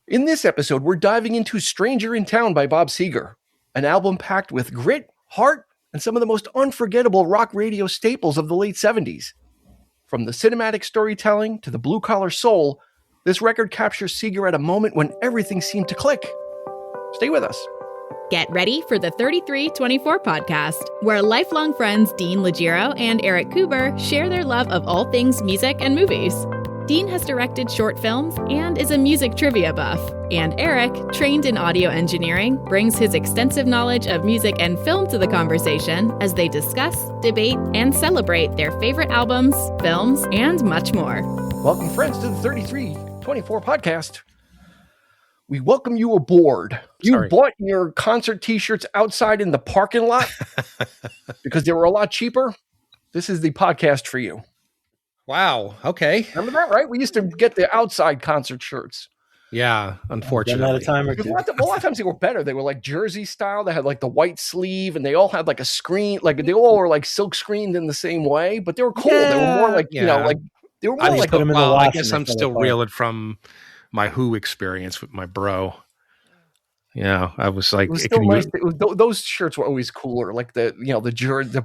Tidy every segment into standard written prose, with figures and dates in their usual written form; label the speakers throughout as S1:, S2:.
S1: In this episode, we're diving into Stranger in Town by Bob Seger, an album packed with grit, heart, and some of the most unforgettable rock radio staples of the late 70s. From the cinematic storytelling to the blue-collar soul, this record captures Seger at a moment when everything seemed to click. Stay with us.
S2: Get ready for the 3324 podcast, where lifelong friends Dean Legiro and Eric Kuber share their love of all things music and movies. Dean has directed short films and is a music trivia buff. And Eric, trained in audio engineering, brings his extensive knowledge of music and film to the conversation as they discuss, debate, and celebrate their favorite albums, films, and much more.
S1: Welcome, friends, to the 3324 podcast. We welcome you aboard. You bought your concert t-shirts outside in the parking lot because they were a lot cheaper. This is the podcast for you.
S3: Wow. Okay.
S1: Remember that, right? We used to get the outside concert shirts.
S3: Yeah, unfortunately.
S4: A
S1: lot of times they were better. They were like jersey style. They had like the white sleeve, and they all had like a screen. Like they all were like silk screened in the same way, but they were cool.
S3: Yeah,
S1: they were more like like they were more like.
S4: put them in the wash
S3: I guess I'm still reeling from my Who experience with my bro. Yeah, I was like,
S1: it was still nice. Those shirts were always cooler, like the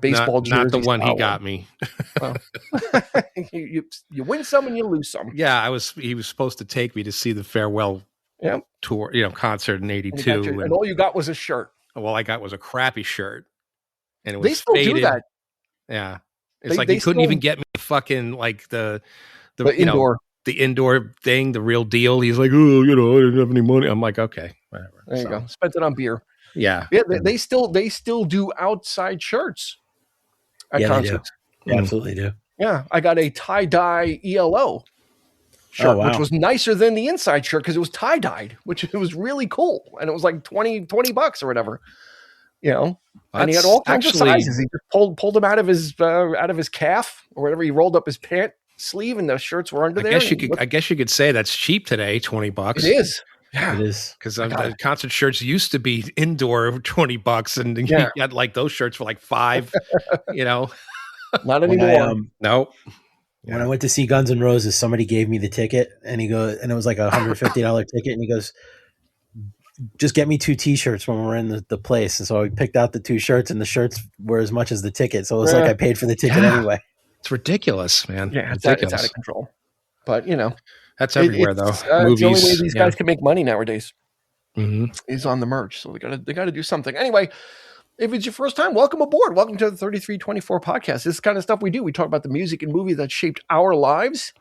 S1: baseball jersey.
S3: Not the one
S1: style.
S3: He got me.
S1: Well, you win some and you lose some.
S3: Yeah, he was supposed to take me to see the farewell tour, concert in '82,
S1: and all you got was a shirt.
S3: All I got was a crappy shirt, and it was
S1: they still
S3: faded.
S1: do that.
S3: Yeah, it's he couldn't even get me fucking like the
S1: indoor.
S3: The indoor thing, the real deal. He's like, oh, I didn't have any money. I'm like, okay, whatever.
S1: There you go. Spent it on beer.
S3: Yeah.
S1: They still do outside shirts at concerts.
S4: They absolutely do.
S1: Yeah. I got a tie-dye ELO shirt, which was nicer than the inside shirt because it was tie-dyed, which it was really cool. And it was like $20 or whatever. And he had all kinds of sizes. He just pulled them out of his calf or whatever. He rolled up his pant sleeve and the shirts were under there.
S3: I guess you could say that's cheap today, $20.
S1: It is.
S4: Yeah, it is.
S3: Because the concert shirts used to be indoor $20, and you got like those shirts for like $5.
S1: Not anymore.
S3: No.
S4: When I went to see Guns N' Roses, somebody gave me the ticket, and it was like $150 ticket, and he goes, "Just get me 2 T-shirts when we're in the place." And so I picked out the 2 shirts, and the shirts were as much as the ticket, so it was like I paid for the ticket anyway.
S3: It's ridiculous, man.
S1: Yeah, it's out of control. But
S3: that's everywhere though.
S1: It's the only way these guys can make money nowadays.
S3: Mm-hmm.
S1: Is on the merch, so they got to do something. Anyway, if it's your first time, welcome aboard. Welcome to the 3324 podcast. This is the kind of stuff we do. We talk about the music and movie that shaped our lives,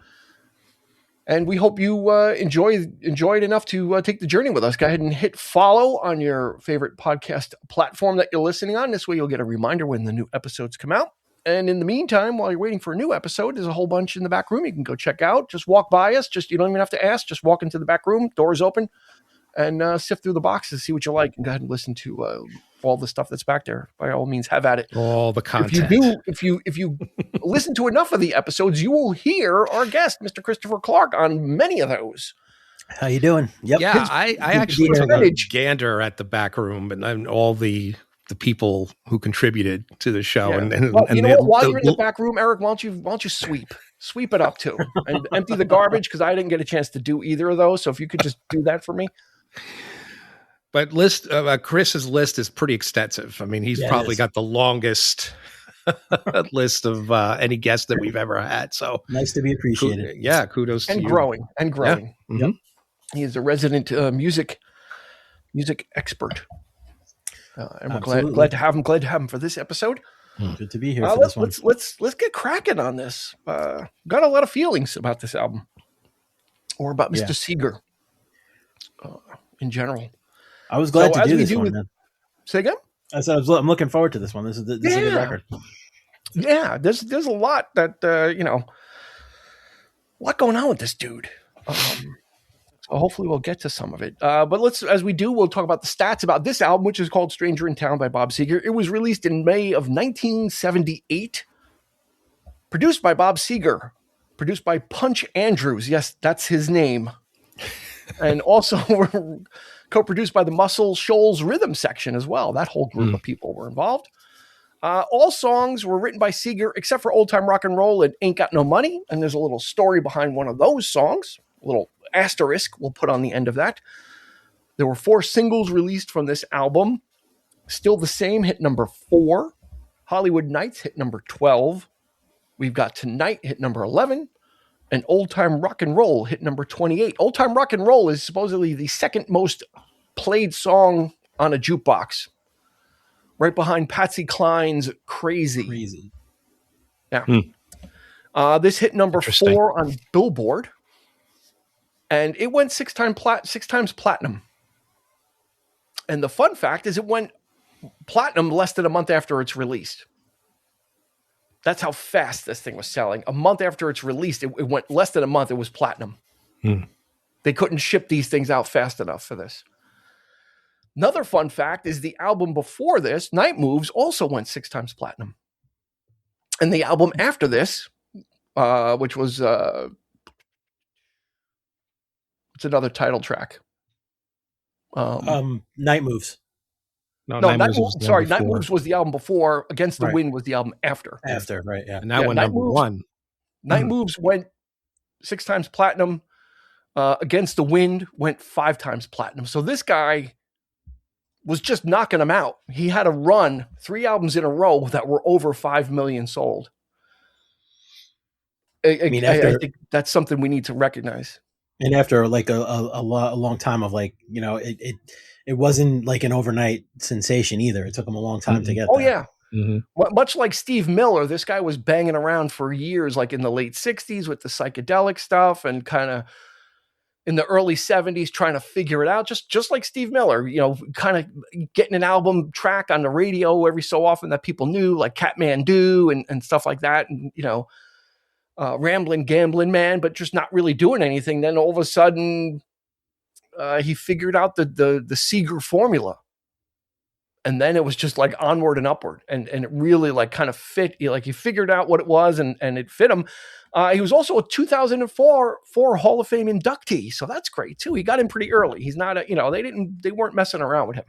S1: and we hope you enjoy it enough to take the journey with us. Go ahead and hit follow on your favorite podcast platform that you're listening on. This way, you'll get a reminder when the new episodes come out. And in the meantime, while you're waiting for a new episode, there's a whole bunch in the back room you can go check out. Just walk by us. You don't even have to ask. Just walk into the back room, doors open, and sift through the boxes, see what you like, and go ahead and listen to all the stuff that's back there. By all means, have at it.
S3: All the content.
S1: If you listen to enough of the episodes, you will hear our guest, Mr. Christopher Clark, on many of those.
S4: How you doing? Yep.
S3: Yeah, I actually took a gander at the back room and all the people who contributed to the show.
S1: Yeah. While you're in the back room, Eric, why don't you sweep it up too and empty the garbage? Because I didn't get a chance to do either of those. So if you could just do that for me.
S3: But Chris's list is pretty extensive. I mean, he's probably got the longest list of any guest that we've ever had. So
S4: nice to be appreciated.
S3: Kudos to you.
S1: Growing.
S3: Yeah.
S1: Mm-hmm. Yep. He is a resident music expert. And we're glad to have him for this episode.
S4: Good to be here. For this one.
S1: Let's get cracking on this. Got a lot of feelings about this album, or about Mr. Seger in general.
S4: I was glad to do this one.
S1: Say again?
S4: I said I'm looking forward to this one. This is a good record.
S1: Yeah, there's a lot that a lot going on with this dude. So hopefully we'll get to some of it. But we'll talk about the stats about this album, which is called Stranger in Town by Bob Seger. It was released in May of 1978. Produced by Bob Seger. Produced by Punch Andrews. Yes, that's his name. And also co-produced by the Muscle Shoals Rhythm section as well. That whole group of people were involved. All songs were written by Seger, except for Old Time Rock and Roll and Ain't Got No Money. And there's a little story behind one of those songs. A little asterisk we'll put on the end of that. There were 4 singles released from this album. Still the Same hit number 4. Hollywood Nights hit number 12. We've Got Tonight hit number 11. And Old Time Rock and Roll hit number 28. Old Time Rock and Roll is supposedly the second most played song on a jukebox, right behind Patsy Cline's Crazy. Yeah. This hit number 4 on Billboard, and it went 6 times platinum. And the fun fact is it went platinum less than a month after it's released. That's how fast this thing was selling. A month after it's released, it went less than a month. It was platinum. They couldn't ship these things out fast enough for this. Another fun fact is the album before this, Night Moves, also went 6 times platinum. And the album after this, which was it's another title track.
S4: Night Moves.
S1: No, Night Moves was the album before. Against the Wind was the album after.
S4: After, right, yeah.
S3: And that one, number 1.
S1: Night Moves went 6 times platinum. Against the Wind went 5 times platinum. So this guy was just knocking them out. He had a run 3 albums in a row that were over 5 million sold. I think that's something we need to recognize.
S4: And after like a long time of like, it wasn't like an overnight sensation either. It took him a long time to get there.
S1: Yeah. Much like Steve Miller, this guy was banging around for years, like in the late 60s with the psychedelic stuff and kind of in the early 70s trying to figure it out. Just like Steve Miller, kind of getting an album track on the radio every so often that people knew, like Catmandu and stuff like that. And, Rambling Gambling Man, but just not really doing anything. Then all of a sudden, he figured out the Seger formula, and then it was just like onward and upward, and it really like kind of fit. Like he figured out what it was, and it fit him. He was also a 2004 Hall of Fame inductee, so that's great too. He got in pretty early. He's not they weren't messing around with him.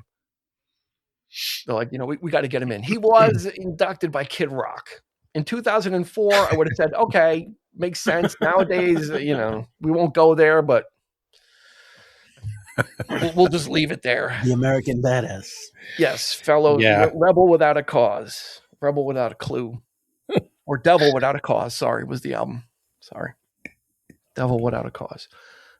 S1: They're like, we got to get him in. He was inducted by Kid Rock. In 2004, I would have said, okay, makes sense. Nowadays, we won't go there, but we'll just leave it there.
S4: The American Badass.
S1: Yes, fellow rebel without a cause. Rebel without a clue. Or Devil Without a Cause, sorry, was the album. Sorry. Devil Without a Cause.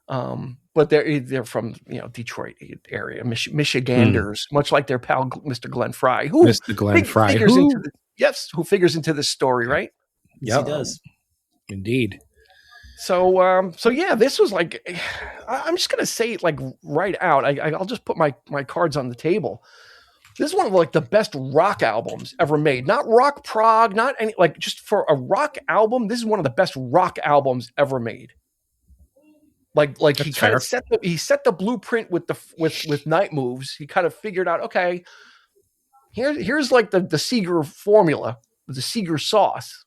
S1: But they're from Detroit area, Michiganders, much like their pal Mr. Glenn Fry, who figures into this story, right?
S4: Yes, he does.
S3: Indeed.
S1: So this was like, I'm just gonna say it like right out. I'll just put my cards on the table. This is one of like the best rock albums ever made. Not rock prog, not any like just for a rock album. This is one of the best rock albums ever made. Like that's he kind of set the blueprint with Night Moves. He kind of figured out, okay, here's like the Seger formula, the Seger sauce.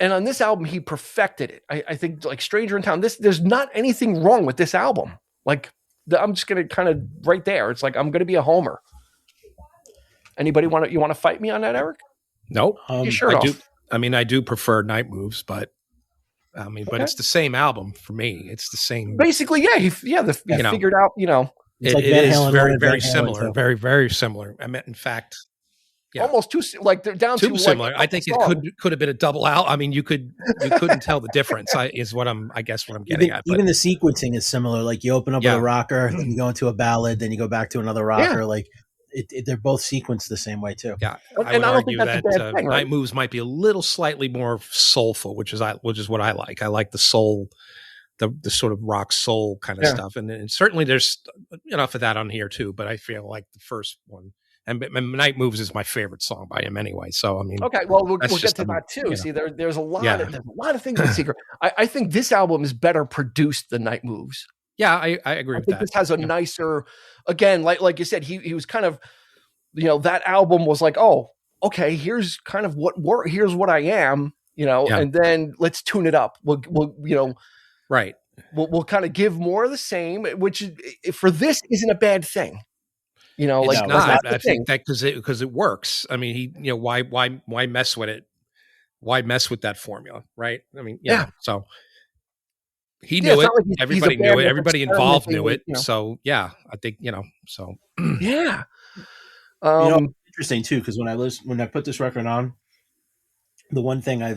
S1: And on this album, he perfected it. I think like Stranger in Town, there's not anything wrong with this album. Like I'm just going to kind of right there. It's like, I'm going to be a homer. Anybody want to fight me on that, Eric?
S3: Nope.
S1: I
S3: do. I mean, I do prefer Night Moves, but but it's the same album for me. It's the same.
S1: Basically, yeah. He figured out,
S3: It's like it is very, very similar. Very, very similar. I mean, in fact,
S1: almost too like they're down
S3: too
S1: to
S3: similar.
S1: Like,
S3: I think it could have been a double out. I mean, you couldn't tell the difference. I guess what I'm getting at.
S4: Even the sequencing is similar. Like you open up with a rocker, then you go into a ballad, then you go back to another rocker. Like they're both sequenced the same way too.
S3: Yeah,
S1: I would argue that thing, right?
S3: Night Moves might be a little slightly more soulful, which is what I like. I like the soul, the sort of rock soul kind of stuff, and certainly there's enough of that on here too. But I feel like the first one. And Night Moves is my favorite song by him anyway. So I mean,
S1: okay, well we'll get to that too. See, there's a lot of things with Seger. I think this album is better produced than Night Moves.
S3: Yeah, I agree with that.
S1: This has a nicer, again, like you said, he was kind of, that album was like, oh, okay, here's kind of here's what I am, and then let's tune it up. We'll
S3: right.
S1: We'll kind of give more of the same, which for this isn't a bad thing.
S3: It's not. I think that because it works. I mean, why mess with it? Why mess with that formula, right? I mean, so he knew it.
S1: Like
S3: Everybody knew it. Everybody involved knew it.
S1: You know.
S3: So yeah, I think so.
S1: Yeah.
S4: Interesting too, because when I put this record on, the one thing I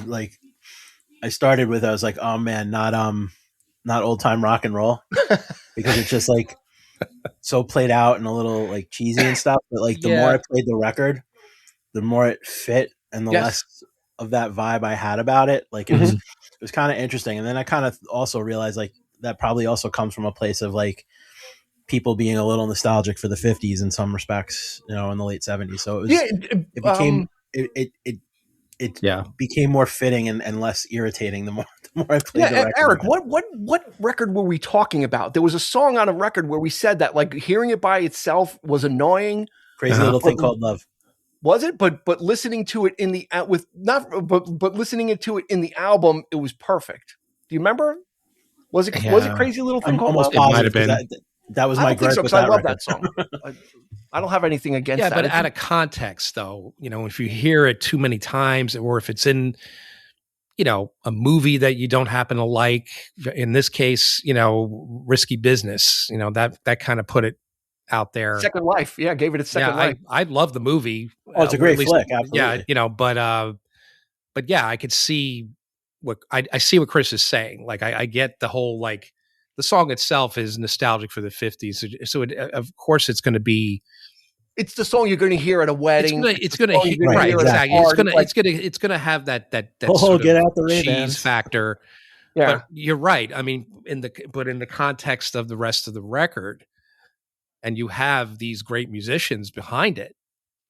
S4: started with, I was like, oh man, not old time rock and roll, because it's just like so played out and a little like cheesy and stuff. But like the more I played the record, the more it fit, and the less of that vibe I had about it. Like it was kind of interesting. And then I kind of also realized like that probably also comes from a place of like people being a little nostalgic for the 50s in some respects, in the late 70s. So it became more fitting and less irritating the more I played the record.
S1: Eric, what record were we talking about? There was a song on a record where we said that like hearing it by itself was annoying.
S4: Crazy Little Thing Called Love.
S1: Was it? But listening to it in the listening to it in the album, it was perfect. Do you remember? Was it Crazy Little Thing Called Love?
S3: It might have been.
S4: That was my gripe with
S1: that. I love
S4: record.
S1: that song. I don't have anything against that.
S3: Yeah, but out of context, though, if you hear it too many times, or if it's in, a movie that you don't happen to like, in this case, Risky Business, that kind of put it out there.
S1: Second Life, gave it its second life.
S3: I love the movie.
S4: Oh, it's a great flick, absolutely.
S3: Yeah, but yeah, I could see what I see what Chris is saying. Like, I get the whole like. The song itself is nostalgic for the 50s, so of course it's going to be.
S1: It's the song you're going to hear at a wedding.
S3: It's going to right, exactly. It's going to have that sort
S4: get
S3: of
S4: out the
S3: cheese factor. Yeah, but you're right. I mean, in the context of the rest of the record, and you have these great musicians behind it,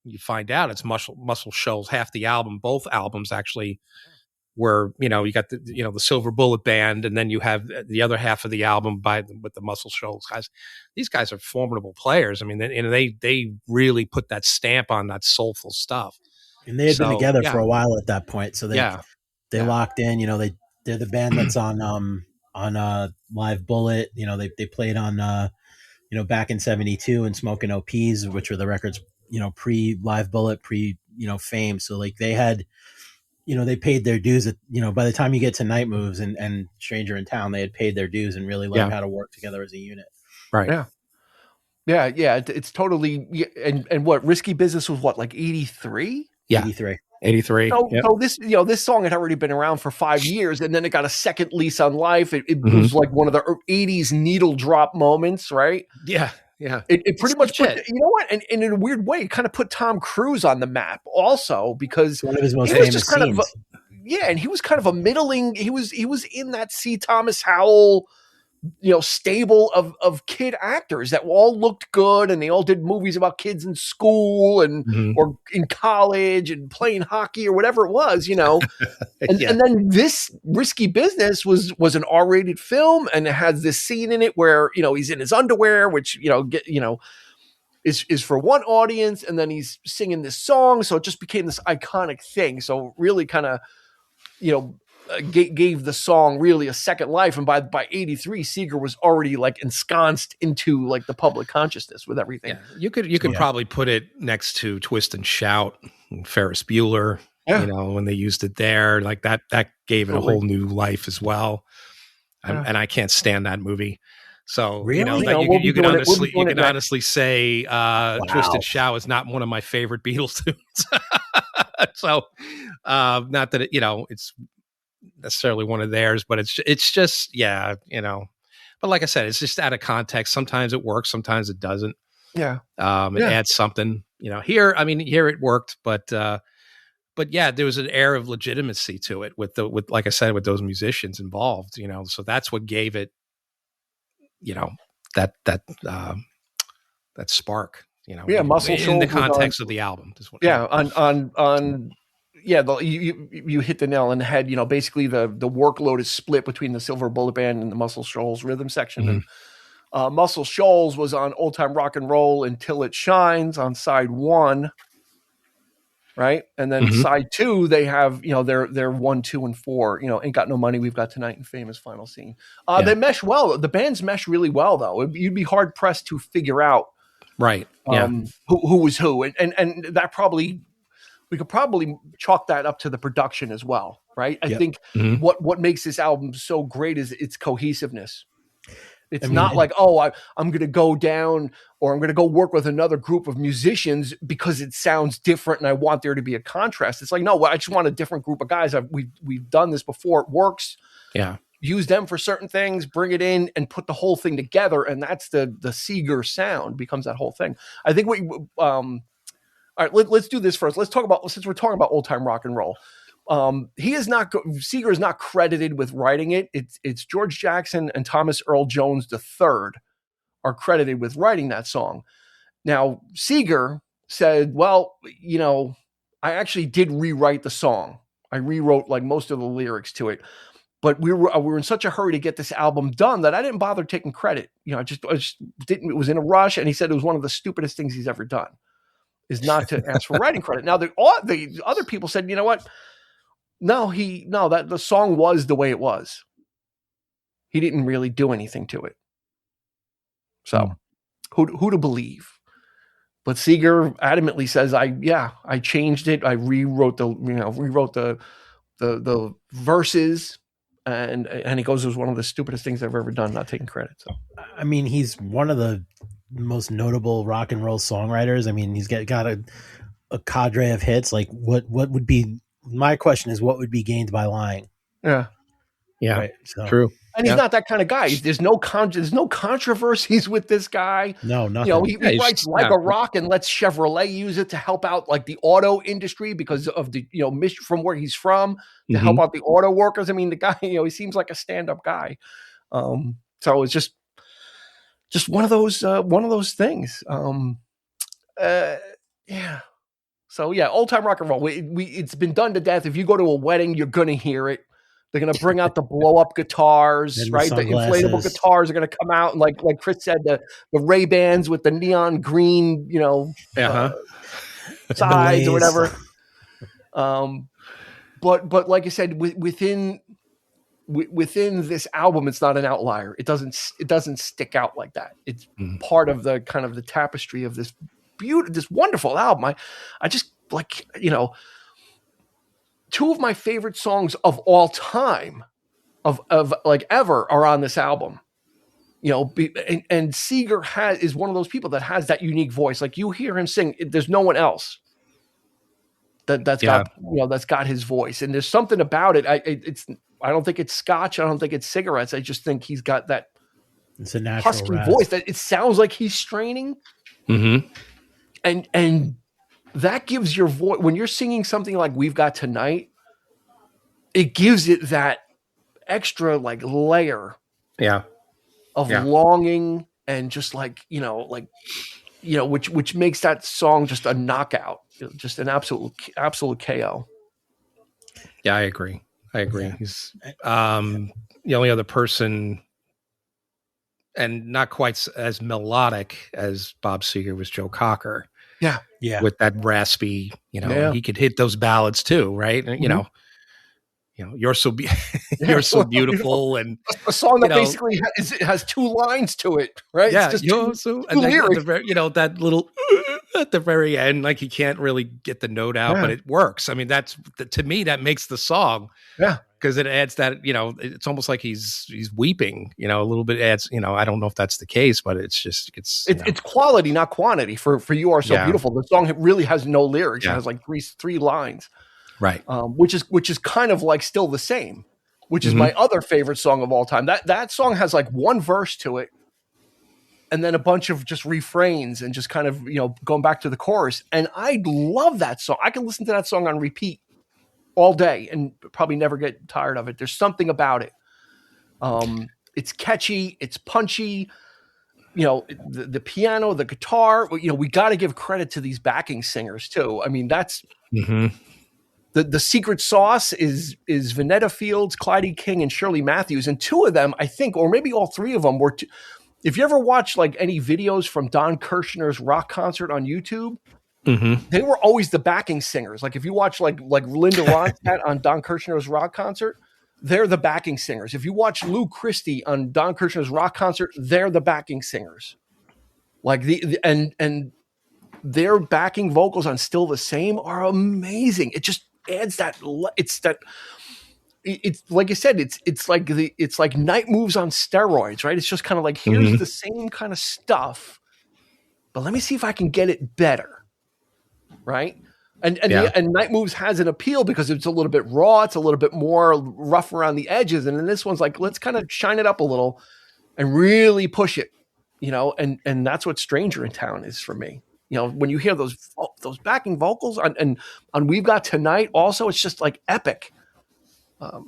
S3: you find out it's Muscle Shoals. Half the album, both albums actually. Where you got the Silver Bullet Band, and then you have the other half of the album with the Muscle Shoals guys. These guys are formidable players. I mean, they really put that stamp on that soulful stuff.
S4: And they had been together for a while at that point, so they locked in. They're the band that's on Live Bullet. They played on back in '72 and Smoking OPs, which were the records pre Live Bullet, pre Fame. So like they had. They paid their dues at, by the time you get to Night Moves and Stranger in Town, they had paid their dues and really learned how to work together as a unit.
S3: Right.
S1: Yeah. It's totally, and what Risky Business was what, like 83?
S3: Yeah. 83.
S1: So this, this song had already been around for 5 years, and then it got a second lease on life. It was like one of the 80s needle drop moments, right?
S3: Yeah. Yeah.
S1: It pretty much put, you know what? And in a weird way, it kind of put Tom Cruise on the map also, because
S4: one of his most famous scenes.
S1: And he was kind of a middling, he was in that C. Thomas Howell, stable of kid actors that all looked good, and they all did movies about kids in school and or in college and playing hockey or whatever it was, And then this Risky Business was an R-rated film, and it has this scene in it where he's in his underwear, which is for one audience, and then he's singing this song, so it just became this iconic thing. So really kind of gave the song really a second life, and by 83, Seger was already like ensconced into like the public consciousness with everything.
S3: You could probably put it next to Twist and Shout and Ferris Bueller. When they used it there, like that gave it a whole new life as well. And I can't stand that movie. So
S4: really?
S3: You can honestly say Twist and Shout is not one of my favorite Beatles tunes. So not that it's necessarily one of theirs, but it's just but like I said, it's just out of context. Sometimes it works, sometimes it doesn't. It adds something. Here it worked, but there was an air of legitimacy to it with like I said, with those musicians involved. So that's what gave it that spark.
S1: Muscle Shoals
S3: in the context of the album.
S1: You hit the nail on the head. Basically the workload is split between the Silver Bullet Band and the Muscle Shoals rhythm section. And Muscle Shoals was on Old Time Rock and Roll Until It Shines on side 1, right? And then side 2, they have they're 1, 2, and 4. Ain't Got No Money, We've Got Tonight, and Famous Final Scene. They mesh well. The bands mesh really well, though. You'd be hard pressed to figure out
S3: right
S1: who was who, and that probably. We could probably chalk that up to the production as well. right? I
S4: Yep.
S1: think what makes this album so great is its cohesiveness. It's not like, I'm going to go down or I'm going to go work with another group of musicians because it sounds different and I want there to be a contrast. It's like, no, I just want a different group of guys. We've done this before. It works.
S3: Yeah.
S1: Use them for certain things, bring it in and put the whole thing together. And that's the Seger sound becomes that whole thing. I think all right, let's do this first. Let's talk about, since we're talking about old time rock and roll. Seger is not credited with writing it. It's George Jackson and Thomas Earl Jones III are credited with writing that song. Now, Seger said, well, I actually did rewrite the song. I rewrote like most of the lyrics to it, but we were in such a hurry to get this album done that I didn't bother taking credit. I just didn't, it was in a rush. And he said it was one of the stupidest things he's ever done is not to ask for writing credit. Now the other people said, you know what? That the song was the way it was. He didn't really do anything to it. So who to believe? But Seger adamantly says, I changed it. I rewrote the verses and he goes, it was one of the stupidest things I've ever done, not taking credit. So
S4: I mean, he's one of the most notable rock and roll songwriters. I mean, he's got a cadre of hits. Like what would be, my question is, what would be gained by lying?
S1: Yeah.
S4: Right, so.
S3: True.
S1: And he's not that kind of guy. There's no controversies with this guy.
S4: No, nothing.
S1: He writes like a rock and lets Chevrolet use it to help out like the auto industry because of the from where he's from to help out the auto workers. I mean, the guy, he seems like a stand-up guy. So it's just one of those things. Yeah. So yeah, old time rock and roll. It's been done to death. If you go to a wedding, you're gonna hear it. They're gonna bring out the blow up guitars, right? The inflatable guitars are gonna come out, and like Chris said, the Ray-Bans with the neon green, sides or whatever. But like I said, within this album, it's not an outlier. It doesn't stick out like that. It's part of the kind of the tapestry of this this wonderful album. I just like, two of my favorite songs of all time of like ever are on this album, and Seger is one of those people that has that unique voice. Like you hear him sing, there's no one else that's got his voice. And there's something about it. I don't think it's scotch. I don't think it's cigarettes. I just think he's got that
S4: it's a natural
S1: husky voice that it sounds like he's straining. And that gives your voice, when you're singing something like We've Got Tonight, it gives it that extra like layer of longing and just like, which makes that song just a knockout, just an absolute KO.
S3: Yeah, I agree. He's the only other person, and not quite as melodic as Bob Seger was Joe Cocker.
S1: Yeah.
S3: With that raspy, he could hit those ballads too, right? And, you're so you're so beautiful, and
S1: a song that basically has two lines to it, right?
S3: Yeah,
S1: it's just
S3: two lyrics. That little at the very end, like he can't really get the note out, but it works. I mean, to me that makes the song.
S1: Yeah.
S3: Because it adds that, it's almost like he's weeping, a little bit adds, I don't know if that's the case, but it's
S1: quality, not quantity for You Are So Beautiful. The song really has no lyrics. It has like three lines.
S3: Right.
S1: Which is kind of like still the same, which is my other favorite song of all time. That song has like one verse to it and then a bunch of just refrains and just kind of, going back to the chorus. And I love that song. I can listen to that song on repeat all day and probably never get tired of it. There's something about it. It's catchy, it's punchy, the piano, the guitar, we got to give credit to these backing singers too. I mean, that's the secret sauce is Vanetta Fields, Clyde King, and Shirley Matthews. And two of them, I think, or maybe all three of them were, if you ever watch like any videos from Don Kirshner's rock concert on YouTube, they were always the backing singers. Like if you watch like Linda Ronstadt on Don Kirshner's rock concert, they're the backing singers. If you watch Lou Christie on Don Kirshner's rock concert, they're the backing singers. Like and their backing vocals on Still the Same are amazing. It just adds that it's like I said, it's like Night Moves on steroids, right? It's just kind of like, here's the same kind of stuff, but let me see if I can get it better, right? And Night Moves has an appeal because it's a little bit raw, it's a little bit more rough around the edges, and then this one's like, let's kind of shine it up a little and really push it, and that's what Stranger in Town is for me. When you hear those backing vocals on We've Got Tonight, also, it's just like epic. I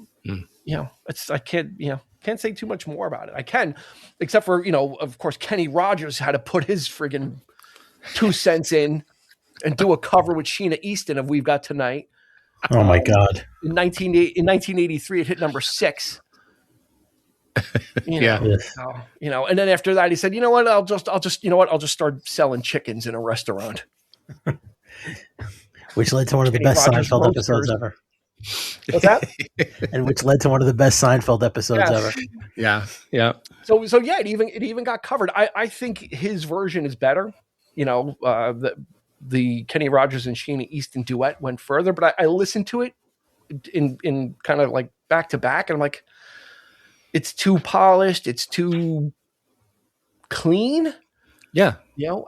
S1: can't say too much more about it. I can, except for, of course, Kenny Rogers had to put his friggin' 2 cents in and do a cover with Sheena Easton of We've Got Tonight.
S4: Oh my God.
S1: In 1983, it hit number 6. And then after that, he said, I'll just start selling chickens in a restaurant.
S4: Which led to one of the best Seinfeld episodes ever.
S1: What's that?
S4: And which led to one of the best Seinfeld episodes ever.
S3: Yeah. Yeah.
S1: So yeah, it even got covered. I think his version is better. The Kenny Rogers and Sheena Easton duet went further, but I listened to it in kind of like back to back, and I'm like, it's too polished, it's too clean.
S3: Yeah.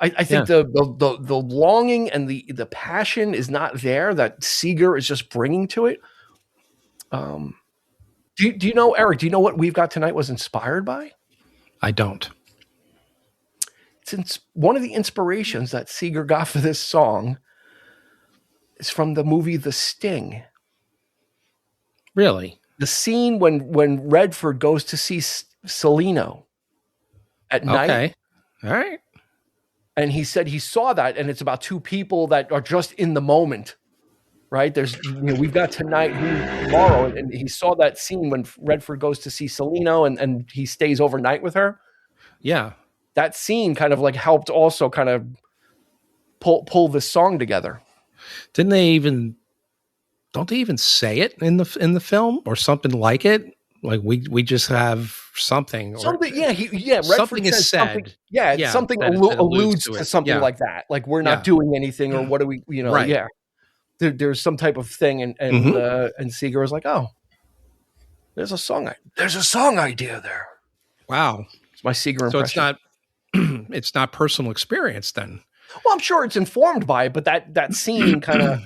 S1: I think the longing and the passion is not there that Seger is just bringing to it. Do you know, Eric, do you know what We've Got Tonight was inspired by?
S3: I don't.
S1: It's one of the inspirations that Seger got for this song is from the movie The Sting.
S3: Really?
S1: The scene when Redford goes to see Salino at night.
S3: Okay. All right.
S1: And he said he saw that, and it's about 2 people that are just in the moment, right? There's, We've Got Tonight, tomorrow, and he saw that scene when Redford goes to see Salino and he stays overnight with her.
S3: Yeah.
S1: That scene kind of like helped also kind of pull this song together.
S3: Don't they even say it in the film or something like it? Like we just have something.
S1: Redford
S3: something is said.
S1: Something alludes to something like that. Like, we're not doing anything, or what do we?
S3: Right.
S1: Yeah. There's some type of thing, and Seger was like, oh, there's a song idea there.
S3: Wow,
S1: it's my Seger impression.
S3: So it's not personal experience then.
S1: Well, I'm sure it's informed by it, but that scene kind of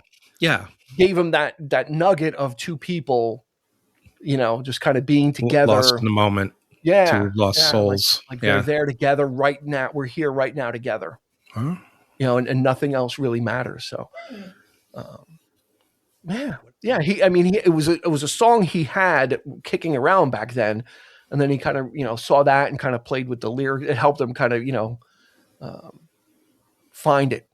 S1: gave him that nugget of 2 people, just kind of being together,
S3: lost in the moment.
S1: Yeah,
S3: 2 lost souls.
S1: Like they're there together right now. We're here right now together.
S3: Huh?
S1: And nothing else really matters. So, it was a song he had kicking around back then, and then he kind of saw that and kind of played with the lyrics. It helped him kind of find it.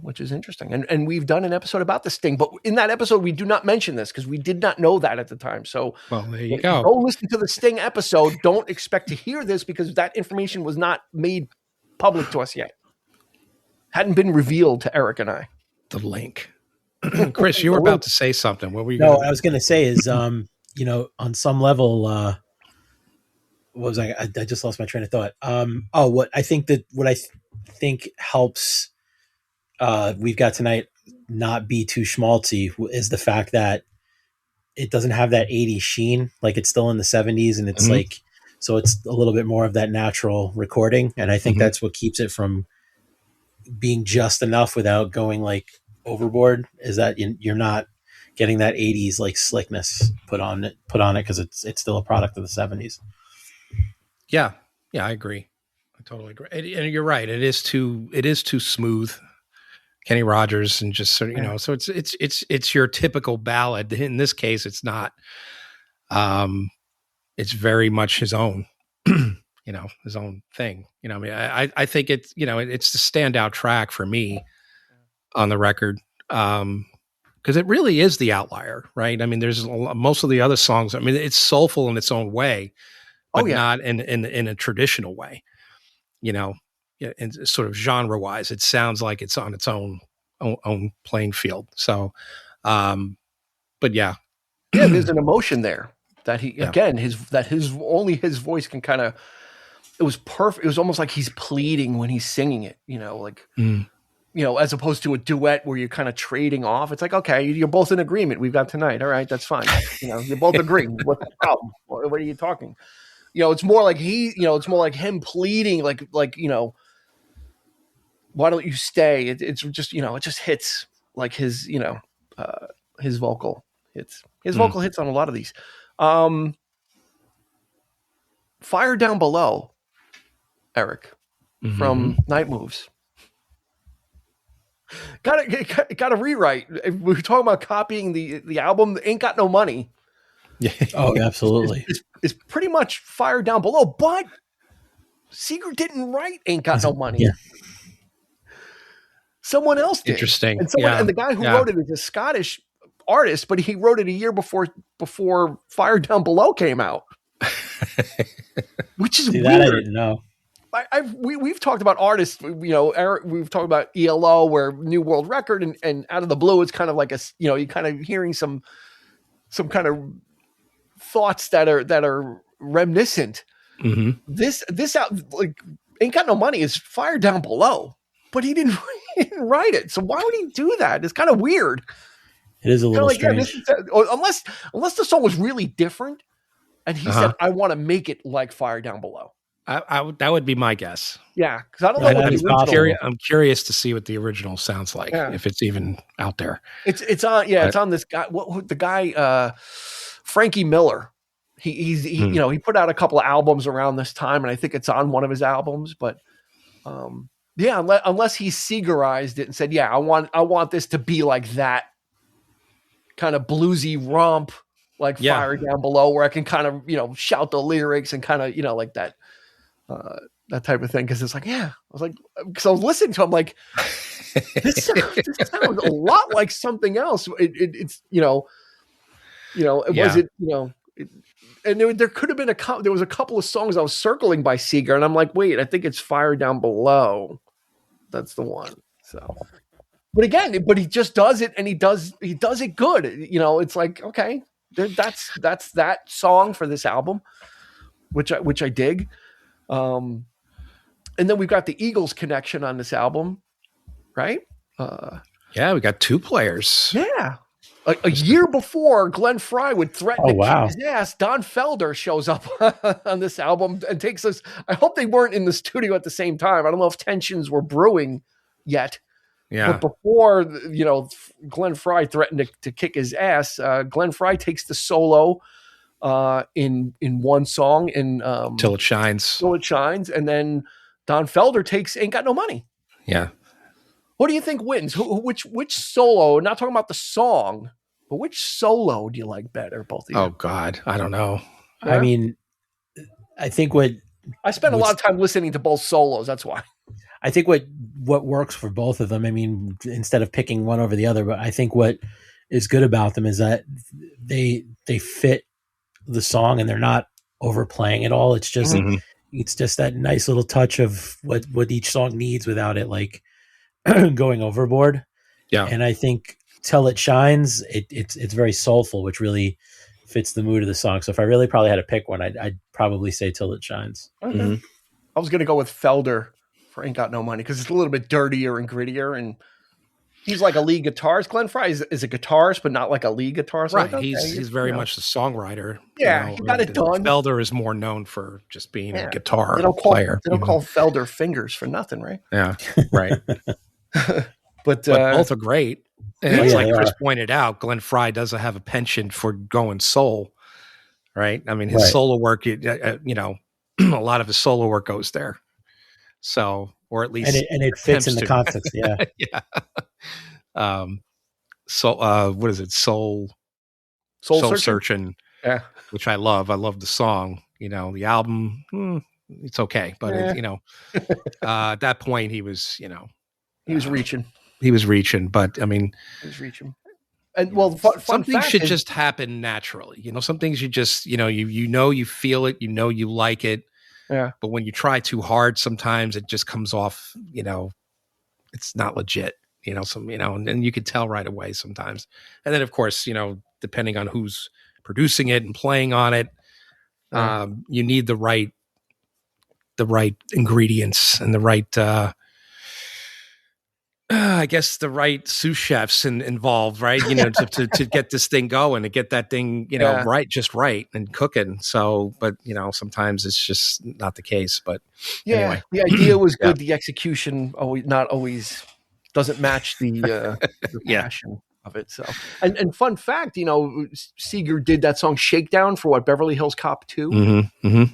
S1: Which is interesting. And we've done an episode about this Sting, but in that episode, we do not mention this because we did not know that at the time. So,
S3: well, there you go.
S1: Go listen to the Sting episode. Don't expect to hear this because that information was not made public to us yet. Hadn't been revealed to Eric and I.
S3: The link. Chris, you were about to say something. What were you?
S4: No, I was going to say is, on some level, what was I just lost my train of thought. What I think helps We've Got Tonight not be too schmaltzy is the fact that it doesn't have that 80s sheen. Like, it's still in the 70s, and it's like, so it's a little bit more of that natural recording. And I think that's what keeps it from being just enough without going like overboard, is that you're not getting that 80s like slickness put on it because it's still a product of the 70s.
S3: Yeah, I agree. I totally agree. And you're right. It is too smooth. Kenny Rogers, and just sort of, so it's your typical ballad. In this case, it's not. It's very much his own, his own thing. I think it's, it's the standout track for me on the record, because it really is the outlier, right? I mean, there's most of the other songs. I mean, it's soulful in its own way, but not in a traditional way, and sort of genre wise, it sounds like it's on its own playing field. So, but yeah,
S1: there's an emotion there that only his voice can kind of. It was perfect. It was almost like he's pleading when he's singing it. as opposed to a duet where you're kind of trading off. It's like, okay, you're both in agreement. We've got tonight. All right, that's fine. You both agree. What's the problem? What are you talking? It's more like it's more like him pleading, like why don't you stay? It's just, it just hits like his vocal hits. His vocal hits on a lot of these. Fire Down Below, Eric, from Night Moves. Got a rewrite. We were talking about copying the album. Ain't Got No Money.
S4: Yeah. Oh, absolutely.
S1: It's pretty much Fire Down Below, but Seger didn't write Ain't Got No Money.
S4: Yeah.
S1: Someone else did.
S3: Interesting.
S1: And the guy who wrote it is a Scottish artist, but he wrote it a year before Fire Down Below came out. Which is weird.
S4: That I didn't know.
S1: We've talked about artists, Eric, we've talked about ELO, where New World Record, and out of the blue, it's kind of like you're kind of hearing some kind of thoughts that are reminiscent. This out, like, Ain't Got No Money is Fire Down Below, but he didn't write it. So why would he do that? It's kind of weird.
S4: It is a little strange.
S1: Unless the song was really different, and he said, "I want to make it like Fire Down Below."
S3: That would be my guess.
S1: Yeah, because I don't know what the original.
S3: I'm curious to see what the original sounds like, if it's even out there.
S1: It's on this guy. The guy, Frankie Miller. He put out a couple of albums around this time, and I think it's on one of his albums. But unless he Segerized it and said, "Yeah, I want this to be like that kind of bluesy romp, like Fire Down Below, where I can kind of shout the lyrics and kind of like that." That type of thing, because it's like, I was listening to him, like, this sounds a lot like something else. It's and there could have been there was a couple of songs I was circling by Seger, and I'm like, wait, I think it's Fire Down Below. That's the one. So, but he just does it, and he does it good. It's like, okay, that's that song for this album, which I dig. And then we've got the Eagles connection on this album, right?
S3: We got two players.
S1: Yeah. A year before Glenn Frey would threaten to kick his ass, Don Felder shows up on this album and takes us. I hope they weren't in the studio at the same time. I don't know if tensions were brewing yet.
S3: Yeah.
S1: But before, Glenn Frey threatened to kick his ass, Glenn Frey takes the solo in one song in
S3: Till It Shines.
S1: Till It Shines, and then Don Felder takes Ain't Got No Money.
S3: Yeah.
S1: What do you think wins? Which solo? Not talking about the song, but which solo do you like better? Both of you.
S3: Oh God, I don't know.
S4: Yeah? I mean, I think
S1: I spent a lot of time listening to both solos. That's why.
S4: I think what works for both of them. I mean, instead of picking one over the other, but I think what is good about them is that they fit the song and they're not overplaying it all. It's just it's just that nice little touch of what each song needs without it like going overboard.
S3: Yeah.
S4: And I think Till It Shines, it's very soulful, which really fits the mood of the song. So if I really probably had to pick one, I'd probably say Till It Shines.
S1: Okay. I was gonna go with Felder for Ain't Got No Money because it's a little bit dirtier and grittier, and he's like a lead guitarist. Glenn Frey is a guitarist, but not like a lead guitarist.
S3: Right. Like, okay, he's very much the songwriter.
S1: Yeah, he got it done.
S3: Felder is more known for just being a guitar player.
S1: They don't call Felder fingers for nothing, right?
S3: Yeah, right.
S1: but
S3: both are great. And it's like Chris pointed out, Glenn Frey doesn't have a penchant for going soul, right? I mean, his solo work, a lot of his solo work goes there. So, or at least,
S4: and it fits in the context. Yeah,
S3: yeah. So, what is it? Soul Searching. Yeah, which I love. I love the song. The album. It's okay, but at that point, he was,
S1: he was reaching.
S3: He was reaching, but I mean,
S1: he was reaching. And
S3: some things should just happen naturally. Some things you just, you feel it, you like it.
S1: Yeah.
S3: But when you try too hard, sometimes it just comes off, it's not legit, and you could tell right away sometimes. And then of course, depending on who's producing it and playing on it, you need the right ingredients and the right, I guess the right sous chefs involved, right? To get this thing going, to get that thing, right, just right and cooking. So, but sometimes it's just not the case. But anyway,
S1: the idea was good. The execution not always doesn't match the passion of it. So, and fun fact, Seger did that song "Shakedown" for Beverly Hills Cop 2.
S3: Mm-hmm, mm-hmm.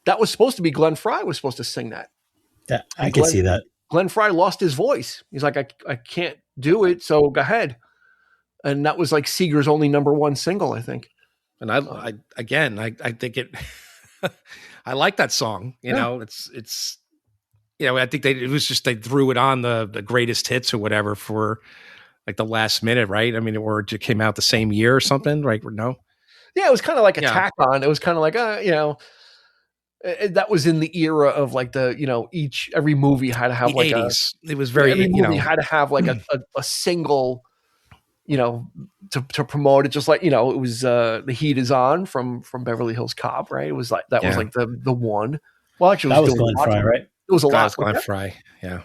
S1: That was supposed to be Glenn Frey was supposed to sing that.
S4: I can see that.
S1: Glenn Frey lost his voice. He's like, I can't do it, so go ahead. And that was like Seger's only #1 single, I think.
S3: And I think it. I like that song. It's. I think it was just they threw it on the greatest hits or whatever for like the last minute, right? I mean, or it came out the same year or something, right? No.
S1: Yeah, it was kind of like a tack on. It was kind of like, that was in the era of like every movie had to have
S3: the
S1: like
S3: 80s. It was very
S1: every movie had to have like a single, to promote it. Just like it was The Heat Is On from Beverly Hills Cop, right? It was like that was like the one. Well, actually,
S4: that was Glenn Frey, right?
S1: It was a lot.
S3: Glenn Frey, yeah,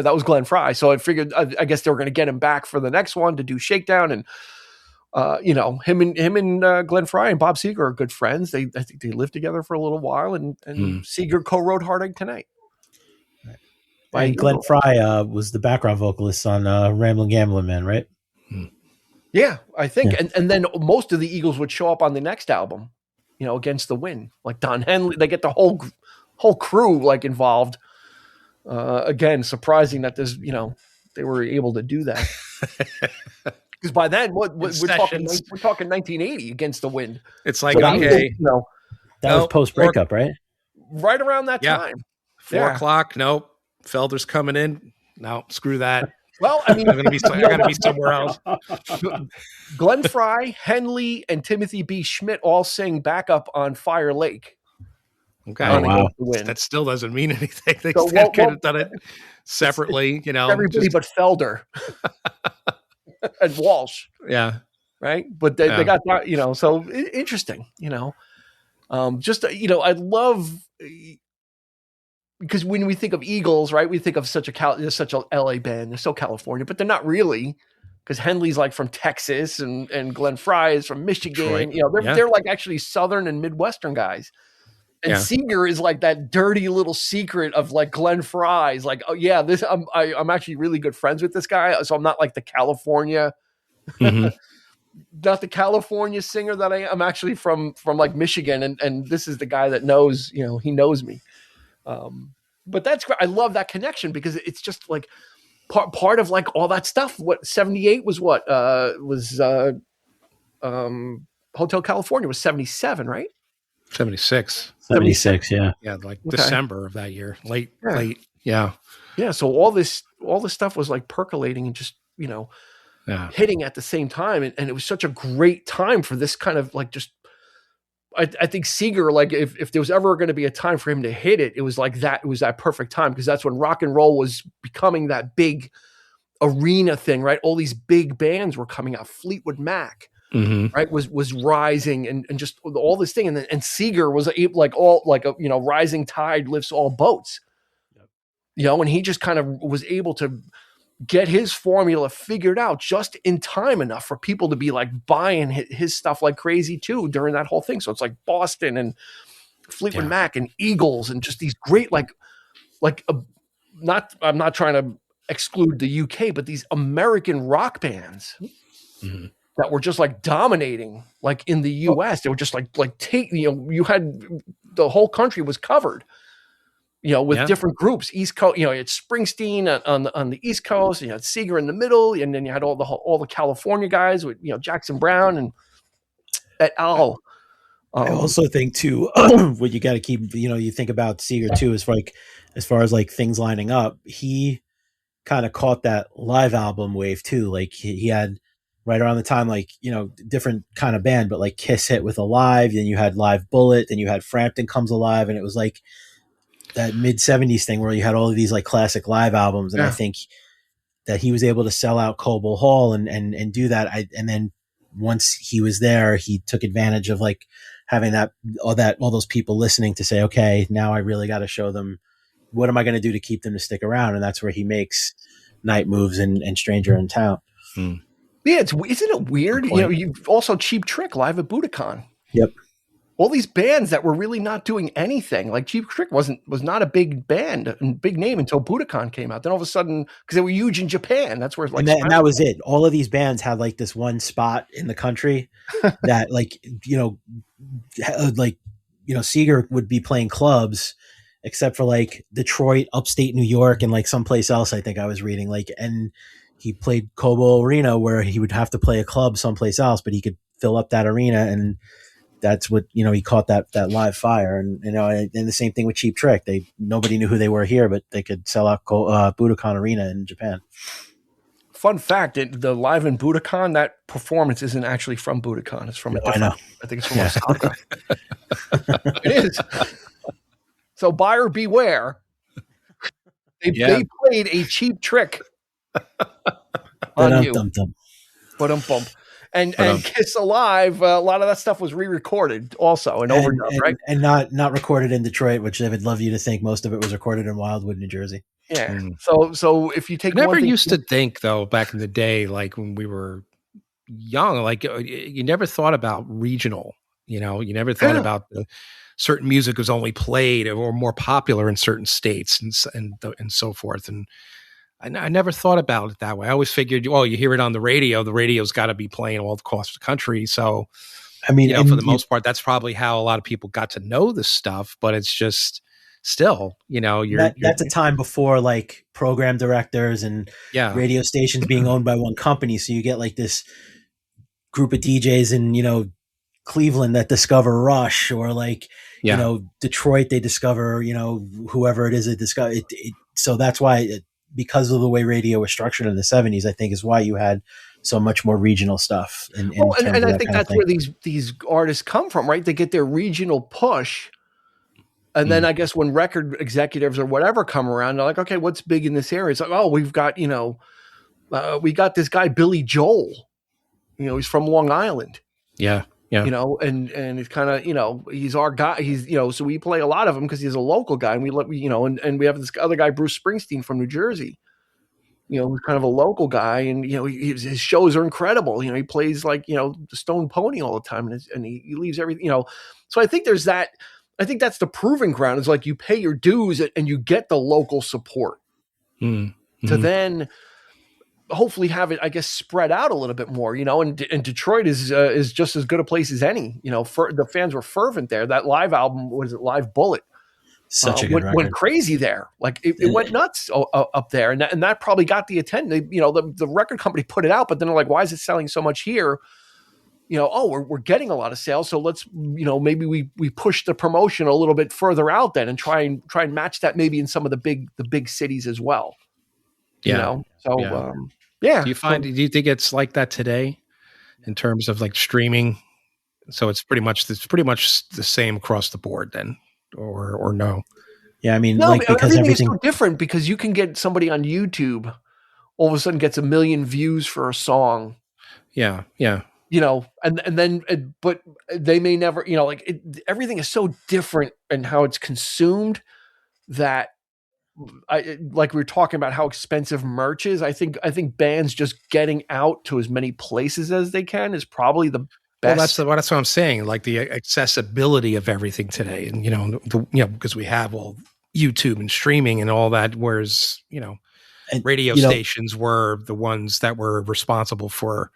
S1: that was Glenn Frey. So I figured, I guess they were going to get him back for the next one to do Shakedown, and him and Glenn Frey and Bob Seger are good friends. I think they lived together for a little while, and Seger co-wrote "Heartache Tonight."
S4: And Glenn Frey was the background vocalist on "Ramblin' Gamblin' Man," right?
S1: Yeah, I think, and then most of the Eagles would show up on the next album, Against the Wind, like Don Henley. They get the whole crew like involved. Again, surprising that there's they were able to do that. Because by then, we're talking 1980 Against the Wind.
S3: It's like, okay,
S4: that was post breakup, right?
S1: Right around that time.
S3: 4 o'clock. Nope. Felder's coming in. No, screw that.
S1: Well, I mean,
S3: I'm going to be somewhere else.
S1: Glenn Frey, Henley, and Timothy B. Schmidt all sing backup on Fire Lake.
S3: Okay.
S4: Oh, wow.
S3: That still doesn't mean anything. They could have done it separately,
S1: Everybody but Felder and Walsh.
S3: Yeah.
S1: Right. But they got that, so interesting, I love, because when we think of Eagles, right, we think of such a LA band. They're so California, but they're not really, because Henley's like from Texas and Glenn Frey is from Michigan. Detroit. They're like actually Southern and Midwestern guys. And Seger is like that dirty little secret of like Glenn Frey's like, oh yeah, I'm actually really good friends with this guy. So I'm not like the California, not the California singer that I'm actually from like Michigan. And this is the guy that knows, he knows me. But that's great. I love that connection because it's just like part of like all that stuff. What 78 was Hotel California was 77, right?
S3: 76,
S4: yeah.
S3: Yeah, like December of that year. Late. Yeah.
S1: Yeah, so all this stuff was like percolating and just, hitting at the same time. And it was such a great time for this kind of like just I think Seger, like if there was ever going to be a time for him to hit it, it was like that. It was that perfect time because that's when rock and roll was becoming that big arena thing, right? All these big bands were coming out. Fleetwood Mac, right, was rising and just all this thing, and Seger was like a rising tide lifts all boats, and he just kind of was able to get his formula figured out just in time enough for people to be like buying his stuff like crazy too during that whole thing. So it's like Boston and Fleetwood Mac and Eagles and just these great I'm not trying to exclude the UK, but these American rock bands that were just like dominating like in the US. They were just like you had the whole country was covered. With different groups, East Coast, it's Springsteen on the East Coast, you had Seger in the middle, and then you had all the California guys with, Jackson Brown and et al.
S4: I also think too, what you got to keep, you think about Seger too, as far as like things lining up, he kind of caught that live album wave too. Like he had right around the time, like, different kind of band, but like Kiss hit with Alive, then you had Live Bullet, then you had Frampton Comes Alive, and it was like that mid 70s thing where you had all of these like classic live albums. And I think that he was able to sell out Cobo Hall and do that. And then once he was there, he took advantage of like having all those people listening to say, okay, now I really got to show them, what am I going to do to keep them to stick around? And that's where he makes Night Moves and Stranger in Town.
S3: Hmm.
S1: Yeah, isn't it weird? You know, you've also Cheap Trick live at Budokan.
S4: Yep.
S1: All these bands that were really not doing anything. Like Cheap Trick was not a big band and big name until Budokan came out. Then all of a sudden, because they were huge in Japan, that's where like
S4: and that was it. All of these bands had like this one spot in the country that like Seger would be playing clubs, except for like Detroit, upstate New York, and like someplace else. I think I was reading and he played Cobo Arena where he would have to play a club someplace else, but he could fill up that arena, and that's what he caught that live fire. And and the same thing with Cheap Trick. Nobody knew who they were here, but they could sell out Budokan Arena in Japan.
S1: Fun fact: the live in Budokan, that performance isn't actually from Budokan. It's from I think it's from Osaka. It is. So buyer beware. They played a Cheap Trick on you. And Kiss Alive, a lot of that stuff was re-recorded also and overdubbed, right?
S4: And not recorded in Detroit, which I would love you to think most of it was recorded in Wildwood, New Jersey.
S1: Yeah. So if you take,
S3: I never used to think though back in the day, like when we were young, like you never thought about regional. You never thought about certain music was only played or more popular in certain states and so forth. And I never thought about it that way. I always figured, you hear it on the radio. The radio's got to be playing all across the country. So, I mean, for the most part, that's probably how a lot of people got to know this stuff. But it's just still, that's a time before like program directors and radio stations being owned by one company. So you get like this group of DJs in, Cleveland that discover Rush, or like, Detroit, they discover, whoever it is they discover it. So that's why because of the way radio was structured in the 70s, I think is why you had so much more regional stuff. And
S1: I think that's where these artists come from, right? They get their regional push. And then I guess when record executives or whatever come around, they're like, okay, what's big in this area? It's like, we've got, we got this guy, Billy Joel, he's from Long Island.
S3: Yeah. Yeah.
S1: And it's kind of, he's our guy. He's, so we play a lot of him because he's a local guy, and and we have this other guy, Bruce Springsteen from New Jersey, who's kind of a local guy, and, his shows are incredible. He plays like, the Stone Pony all the time, and he leaves everything, so I think there's that. I think that's the proving ground, is like you pay your dues and you get the local support to then hopefully have it, I guess, spread out a little bit more, and Detroit is just as good a place as any, the fans were fervent there. That live album, what is it? Live Bullet.
S4: Such a good record.
S1: Went crazy there. Like it went nuts up there. And that probably got the attention. The record company put it out, but then they're like, why is it selling so much here? We're getting a lot of sales. So let's, maybe we push the promotion a little bit further out then and try and match that maybe in some of the big cities as well.
S3: Yeah.
S1: Do
S3: you think it's like that today in terms of like streaming? So it's pretty much the same across the board then, or no?
S4: Yeah. I mean,
S1: because everything's so different, because you can get somebody on YouTube all of a sudden gets 1 million views for a song.
S3: Yeah. Yeah.
S1: And then, but they may never, everything is so different in how it's consumed that, like we were talking about how expensive merch is. I think bands just getting out to as many places as they can is probably the best.
S3: Well, that's what I'm saying. Like the accessibility of everything today, and because we have all YouTube and streaming and all that, whereas radio stations were the ones that were responsible for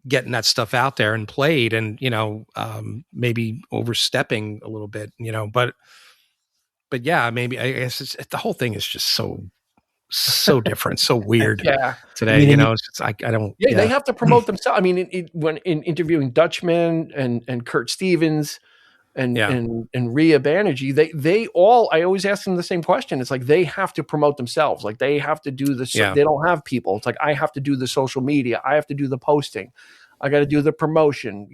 S3: getting that stuff out there and played, and maybe overstepping a little bit, but yeah, maybe I guess the whole thing is just so different, so weird today. It's just, I don't.
S1: Yeah, they have to promote themselves. I mean, when in interviewing Dutchman and Kurt Stevens and Rhea Banerjee, they all. I always ask them the same question. It's like they have to promote themselves. Like they have to do this. They don't have people. It's like I have to do the social media. I have to do the posting. I got to do the promotion.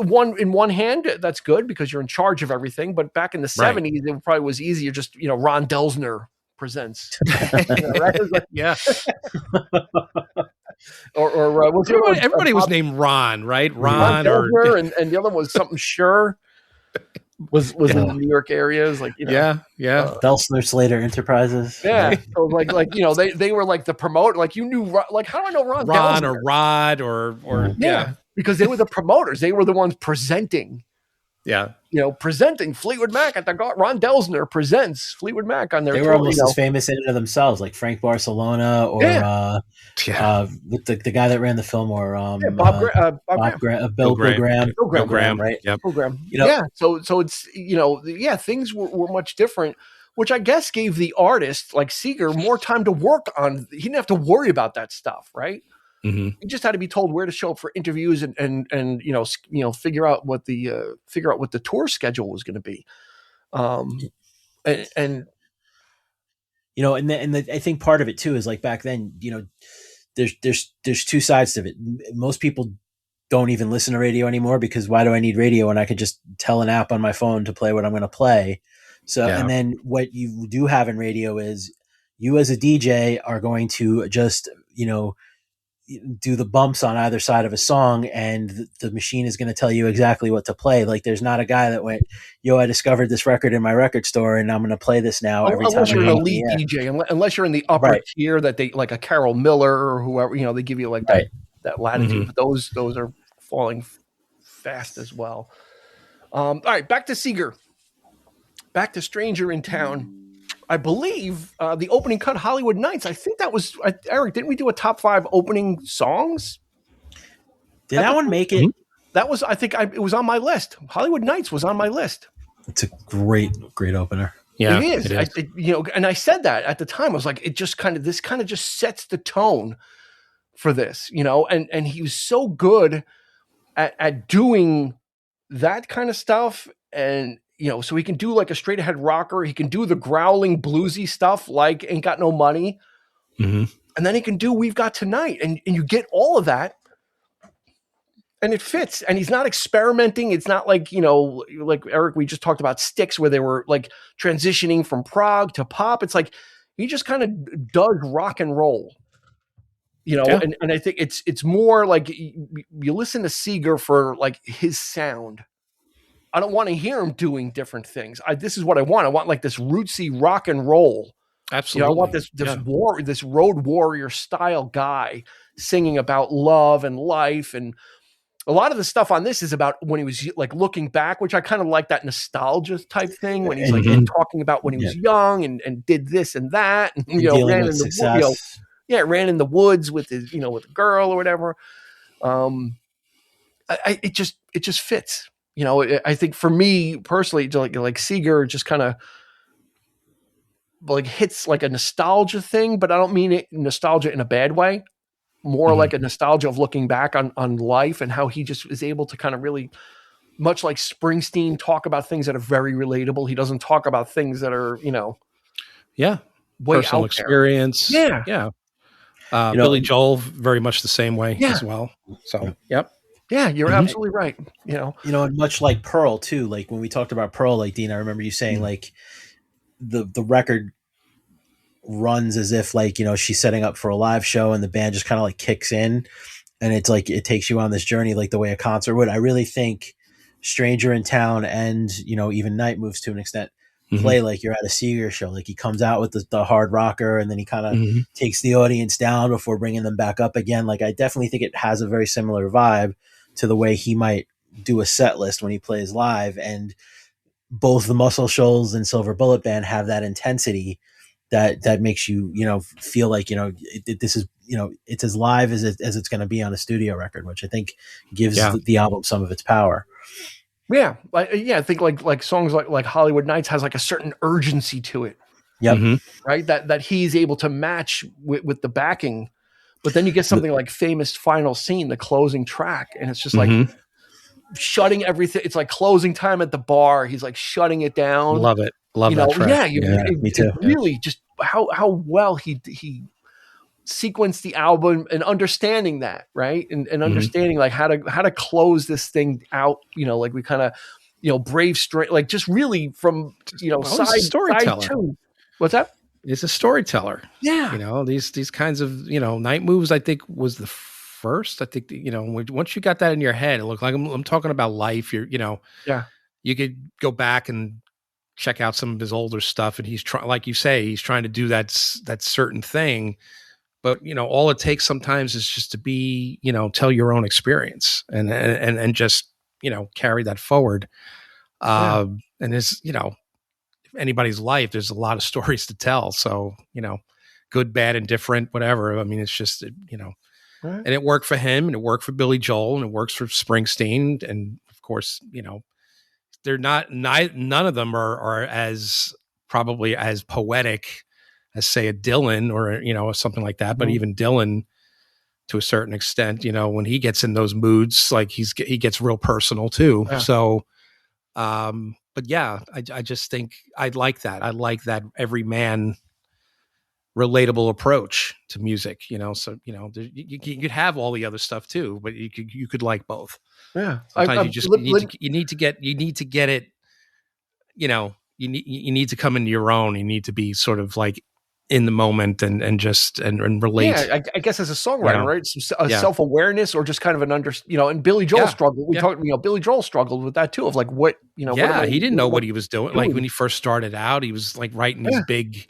S1: In one hand, that's good because you're in charge of everything. But back in the 70s, it probably was easier. Just Ron Delsner presents. Right?
S3: Yeah.
S1: or
S3: everybody was named Ron, right? Ron
S1: Delsner, and the other one was something Sure. was in the New York areas, like, you know.
S3: Yeah.
S4: Belsner Slater Enterprises.
S1: Yeah. So like, you know, they were like the promoter, like you knew, like, how do I know Ron
S3: Ron
S1: Delsner?
S3: or Rod or
S1: Yeah. Because they were the promoters. They were the ones presenting.
S3: Yeah.
S1: You know, presenting Fleetwood Mac at the Ron Delsner presents Fleetwood Mac on their
S4: They were almost as famous in and of themselves, like Frank Barcelona or with the guy that ran the Fillmore, Bill Graham, right?
S3: Yep.
S1: Bill Graham.
S4: You know,
S1: yeah. So it's, you know, things were much different, which I guess gave the artist like Seger more time to work on. He didn't have to worry about that stuff, right?
S3: Mm-hmm.
S1: He just had to be told where to show up for interviews and you know figure out what the tour schedule was going to be, and
S4: you know, and I think part of it too is like back then, you know, there's two sides to it. Most people don't even listen to radio anymore because why do I need radio when I could just tell an app on my phone to play what I'm going to play? So, and then what you do have in radio is you as a DJ are going to just, you know, do the bumps on either side of a song and the machine is going to tell you exactly what to play. Like there's not a guy that went, yo, I discovered this record in my record store and I'm going to play this now every time.
S1: Unless you're an elite DJ, unless you're in the upper tier that they like a Carol Miller or whoever, you know, they give you like that latitude, but those are falling fast as well. All right, back to Seger. Back to Stranger in Town. I believe the opening cut, Hollywood Nights. I think that was Eric. Didn't we do a top 5 opening songs?
S4: Did that one make it?
S1: That was. I think it was on my list. Hollywood Nights was on my list.
S4: It's a great opener.
S1: Yeah, it is. You know, and I said that at the time. I was like, this kind of just sets the tone for this. You know, and he was so good at doing that kind of stuff, and you know, so he can do like a straight ahead rocker. He can do the growling bluesy stuff like Ain't Got No Money.
S3: Mm-hmm.
S1: And then he can do We've Got Tonight. And you get all of that. And it fits. And he's not experimenting. It's not like, you know, like Eric, we just talked about Styx where they were like transitioning from prog to pop. It's like he just kind of does rock and roll. You know, and I think it's more like you listen to Seger for like his sound. I don't want to hear him doing different things. This is what I want. I want like this rootsy rock and roll.
S3: Absolutely.
S1: You know, I want this road warrior style guy singing about love and life. And a lot of the stuff on this is about when he was like looking back, which I kind of like that nostalgia type thing when he's like talking about when he was young and did this and that. And, you know, ran in the ran in the woods with his, you know, with a girl or whatever. It just fits. You know, I think for me personally, like Seger just kind of like hits like a nostalgia thing, but I don't mean it nostalgia in a bad way. More like a nostalgia of looking back on life and how he just is able to kind of really, much like Springsteen, talk about things that are very relatable. He doesn't talk about things that are, you know,
S3: personal experience.
S1: Yeah.
S3: Billy Joel, very much the same way as well. So,
S1: Yeah, you're absolutely right. You know,
S4: and much like Pearl too. Like when we talked about Pearl, like Dean, I remember you saying like the record runs as if like, you know, she's setting up for a live show and the band just kind of like kicks in and it's like it takes you on this journey like the way a concert would. I really think Stranger in Town and, you know, even Night Moves to an extent play like you're at a Seger show. Like he comes out with the hard rocker and then he kind of takes the audience down before bringing them back up again. Like I definitely think it has a very similar vibe to the way he might do a set list when he plays live. And both the Muscle Shoals and Silver Bullet Band have that intensity that makes you, you know, feel like, you know, this is, you know, it's as live as it's going to be on a studio record, which I think gives the album some of its power.
S1: Yeah. I think like songs like Hollywood Nights has like a certain urgency to it.
S4: Yep.
S1: Right. That he's able to match with the backing. But then you get something like Famous Final Scene, the closing track, and it's just like shutting everything. It's like closing time at the bar. He's like shutting it down.
S3: Love it. Love that track.
S4: Me too.
S1: Really, just how well he sequenced the album and understanding that, right, and understanding like how to close this thing out. You know, like we kind of, you know, Brave Straight, like just really from, you know, side two. What's that?
S3: Is a storyteller.
S1: Yeah.
S3: You know, these kinds of, you know, Night Moves, I think was the first. I think, you know, once you got that in your head, it looked like I'm talking about life. You're, you know, you could go back and check out some of his older stuff, and he's trying, like you say, he's trying to do that certain thing. But all it takes sometimes is just to be, tell your own experience and just carry that forward. And it's anybody's life, there's a lot of stories to tell. So good, bad, and different, whatever. I mean, it's just and it worked for him, and it worked for Billy Joel, and it works for Springsteen, and of course, they're none of them are as probably as poetic as say a Dylan or something like that. But even Dylan, to a certain extent, when he gets in those moods, like he gets real personal too. Yeah. So, but yeah, I just think I like that. I like that everyman relatable approach to music. So you could have all the other stuff too, but you could like both.
S1: Yeah,
S3: sometimes you need to get it. You need to come into your own. You need to be sort of like in the moment and relate.
S1: Yeah, I guess as a songwriter, right? Some self-awareness, or just kind of an and Billy Joel struggled. We talked, Billy Joel struggled with that too, of like what,
S3: he didn't know what he was doing. Like when he first started out, he was like writing these big,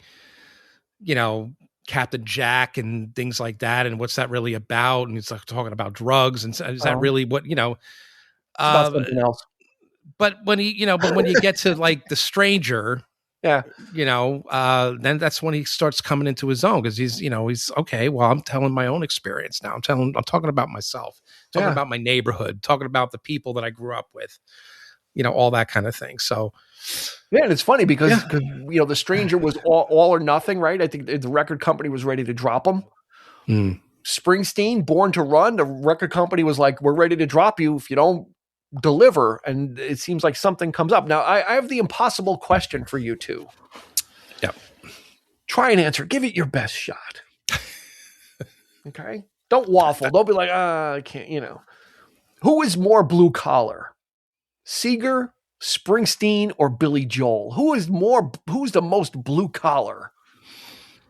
S3: Captain Jack and things like that. And what's that really about? And he's like talking about drugs. And is that really what,
S1: about something else.
S3: But when when you get to like The Stranger, then that's when he starts coming into his own, because he's okay. Well, I'm telling my own experience now. I'm talking about myself, talking about my neighborhood, talking about the people that I grew up with, all that kind of thing. So,
S1: and it's funny because The Stranger was all or nothing, right? I think the record company was ready to drop him. Springsteen, Born to Run, the record company was like, we're ready to drop you if you don't deliver. And it seems like something comes up. Now, I have the impossible question for you two.
S3: Yep.
S1: Try and answer. Give it your best shot. Okay? Don't waffle. Don't be like, I can't, Who is more blue collar? Seger, Springsteen, or Billy Joel? Who's the most blue collar?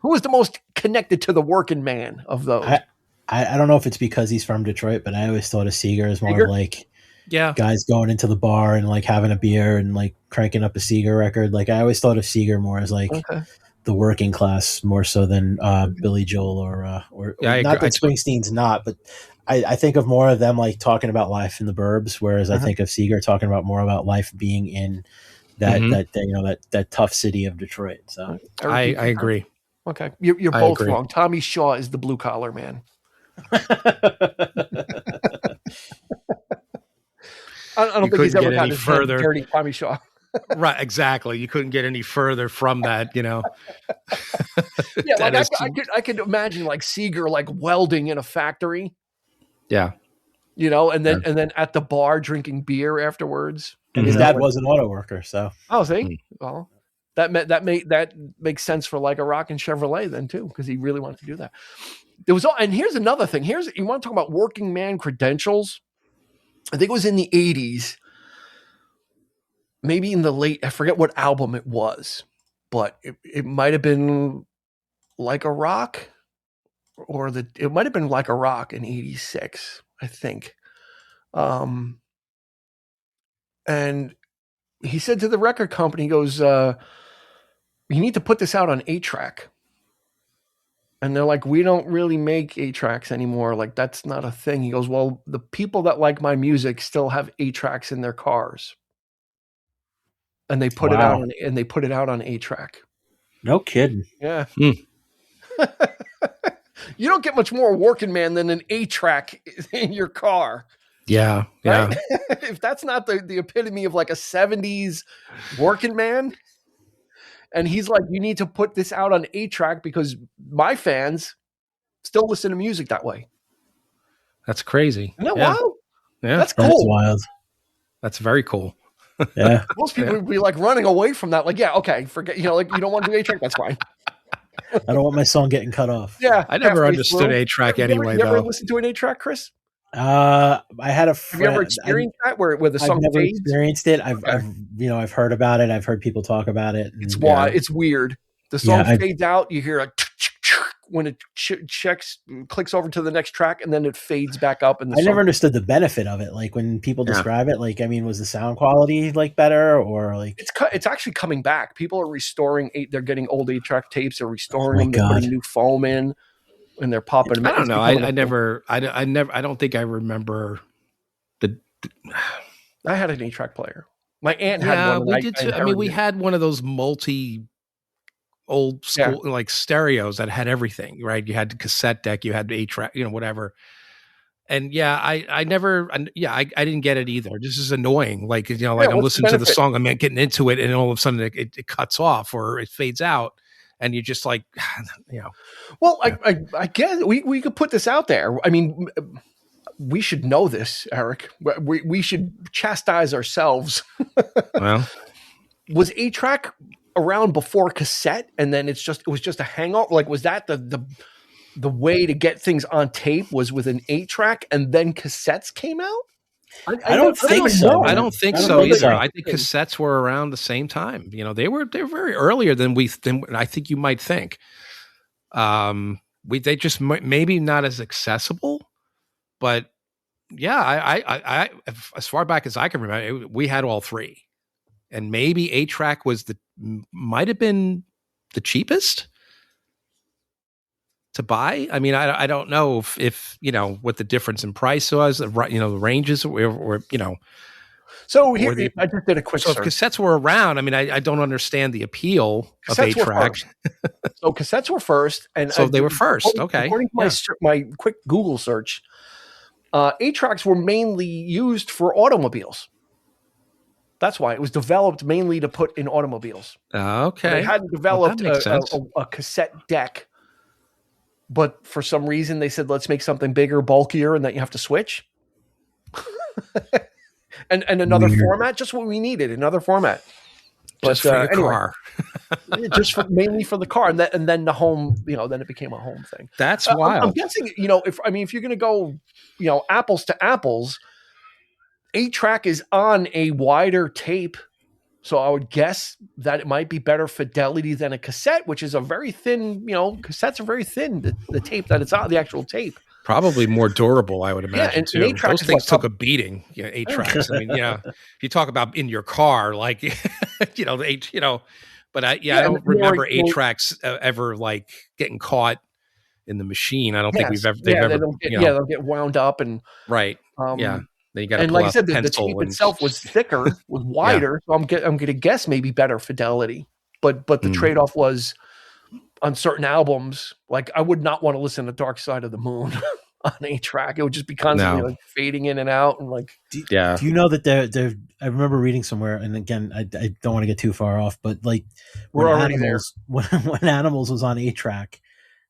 S1: Who is the most connected to the working man of those?
S4: I don't know if it's because he's from Detroit, but I always thought of Seger as more of like guys going into the bar and like having a beer and like cranking up a Seger record. Like I always thought of Seger more as like the working class, more so than Billy Joel or not that Springsteen's not, but I think of more of them like talking about life in the burbs, whereas I think of Seger talking about more about life being in that tough city of Detroit. So
S3: I agree.
S1: Okay, you're both wrong. Tommy Shaw is the blue collar man. I don't think he's ever gotten any further. Dirty Tommy Shaw.
S3: Right, exactly. You couldn't get any further from that,
S1: Yeah, like I could imagine like Seger like welding in a factory.
S3: Yeah.
S1: And then at the bar drinking beer afterwards.
S4: And his dad was an auto worker, so.
S1: Oh, see? Well, that makes sense for like a rockin' Chevrolet then too, because he really wanted to do that. And here's another thing. You want to talk about working man credentials? I think it was in the 80s, maybe in the late, I forget what album it was, but it might have been Like a Rock, it might have been Like a Rock in 86, I think. And he said to the record company, he goes, you need to put this out on 8-track. And they're like, we don't really make 8-tracks anymore. Like, that's not a thing. He goes, well, the people that like my music still have 8-tracks in their cars. And they put it out on 8-track.
S4: No kidding.
S1: Yeah. You don't get much more working man than an 8-track in your car.
S3: Yeah. Yeah.
S1: Right? If that's not the epitome of like a 70s working man. And he's like, you need to put this out on 8-track because my fans still listen to music that way.
S3: That's crazy.
S1: Isn't that wild?
S3: Yeah.
S1: That's cool.
S4: That's wild.
S3: That's very cool.
S4: Yeah.
S1: Most people would be like running away from that. Like, yeah, okay, forget, like you don't want to do 8-track. That's fine.
S4: I don't want my song getting cut off.
S1: Yeah.
S3: I never understood 8-track anyway, though.
S1: You ever listen to an 8-track, Chris?
S4: I had a friend.
S1: Have you ever experienced that where the song
S4: I've never
S1: fades?
S4: experienced it. I've heard about it. I've heard people talk about it.
S1: It's weird. The song fades out. You hear like when it clicks over to the next track, and then it fades back up. And
S4: I never understood the benefit of it. Like when people describe it, like, I mean, was the sound quality like better, or like
S1: it's actually coming back? People are restoring they're getting old 8-track tapes, they're restoring them, they're putting new foam in, and they're popping them.
S3: I don't know. I don't think I remember
S1: I had an 8-track player. My aunt had one.
S3: We did too. I mean, we had one of those old school like stereos that had everything, right? You had the cassette deck, you had the 8-track, whatever. And I didn't get it either. This is annoying. Like, I'm listening to the song, I'm getting into it, and all of a sudden it cuts off or it fades out. And you're just like,
S1: Well, I guess we could put this out there. I mean, we should know this, Eric. We should chastise ourselves.
S3: Well,
S1: was 8-track around before cassette, and then it was just a hangout? Like, was that the way to get things on tape was with an 8-track, and then cassettes came out?
S4: I don't think so.
S3: I don't think so either. I think cassettes were around the same time. They were very earlier than I think you might think. They just maybe not as accessible, but yeah, I as far back as I can remember, we had all three, and maybe 8-track might have been the cheapest to buy. I mean, I don't know if what the difference in price was, the ranges or.
S1: So here, I just did a quick search.
S3: If cassettes were around, I mean, I don't understand the appeal of 8-track.
S1: So cassettes were first, and
S3: so they were first. Okay,
S1: according to my quick Google search, 8-tracks were mainly used for automobiles. That's why it was developed mainly to put in automobiles.
S3: Okay,
S1: they hadn't developed a cassette deck, but for some reason they said, let's make something bigger, bulkier, and that you have to switch. and another format, just what we needed, another format.
S3: Just for the car.
S1: Mainly for the car, and then the home. Then it became a home thing.
S3: That's wild.
S1: I'm guessing. If you're going to go, apples to apples, 8-track is on a wider tape, so I would guess that it might be better fidelity than a cassette, which is a very thin. Cassettes are very thin. The tape that it's on, the actual tape.
S3: Probably more durable, I would imagine, too. Those things took a beating, 8-tracks. I mean, if you talk about in your car, like, but I don't remember 8-tracks ever like getting caught in the machine. I don't think we've ever,
S1: they'll get wound up and
S3: right. Then you got to pull
S1: like I
S3: out
S1: said,
S3: the
S1: the tape itself was thicker, was wider. So I'm going to guess maybe better fidelity, but the trade-off was, on certain albums, like I would not want to listen to Dark Side of the Moon on 8-track. It would just be constantly like fading in and out, and like.
S4: Do you know that there? I remember reading somewhere, and again, I don't want to get too far off, but like
S1: we're already there.
S4: When Animals was on 8-track,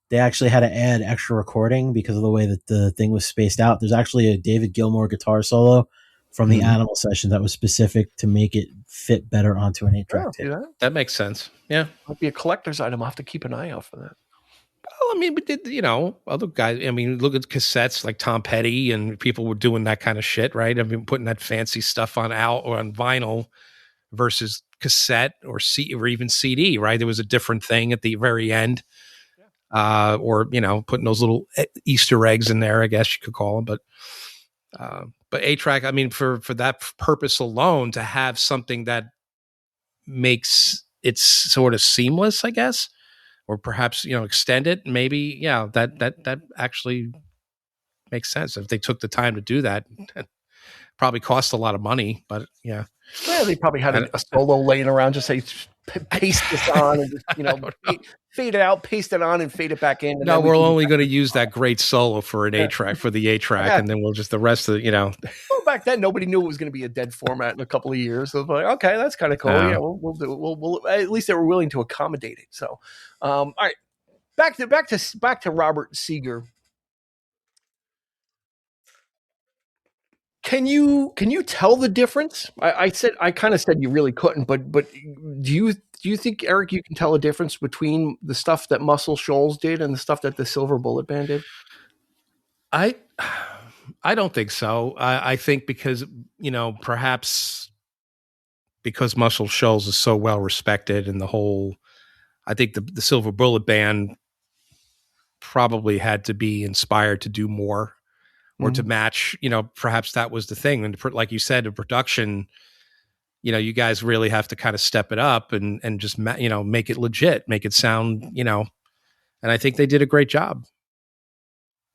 S4: they actually had to add extra recording because of the way that the thing was spaced out. There's actually a David Gilmour guitar solo from the Animal session that was specific to make it fit better onto an 8-track tape.
S3: That makes sense. Yeah.
S1: Might be a collector's item. I'll have to keep an eye out for that.
S3: Well, I mean, we did, other guys, I mean, look at cassettes like Tom Petty, and people were doing that kind of shit, right? I mean, putting that fancy stuff on vinyl versus cassette or even CD, right? There was a different thing at the very end. Or, putting those little Easter eggs in there, I guess you could call them. But 8-track, I mean, for that purpose alone, to have something that makes it sort of seamless, I guess, or perhaps, extend it, maybe, that actually makes sense. If they took the time to do that, it probably cost a lot of money, but yeah.
S1: Well, they probably had a solo laying around, just say, paste this on and just, fade it out, paste it on, and fade it back in. And
S3: no, we're only going to use that great solo for an 8-track, for the 8-track, and then we'll just the rest of
S1: Well, back then nobody knew it was going to be a dead format in a couple of years. So like, okay, that's kind of cool. Yeah, we'll do it. We'll at least they were willing to accommodate it. So, all right, back to Robert Seger. Can you tell the difference? I kind of said you really couldn't, but do you think, Eric, you can tell a difference between the stuff that Muscle Shoals did and the stuff that the Silver Bullet Band did?
S3: I don't think so. I think because perhaps because Muscle Shoals is so well respected, and the whole, I think the Silver Bullet Band probably had to be inspired to do more or to match, perhaps that was the thing. And like you said, the production, you guys really have to kind of step it up and just, make it legit, make it sound, and I think they did a great job.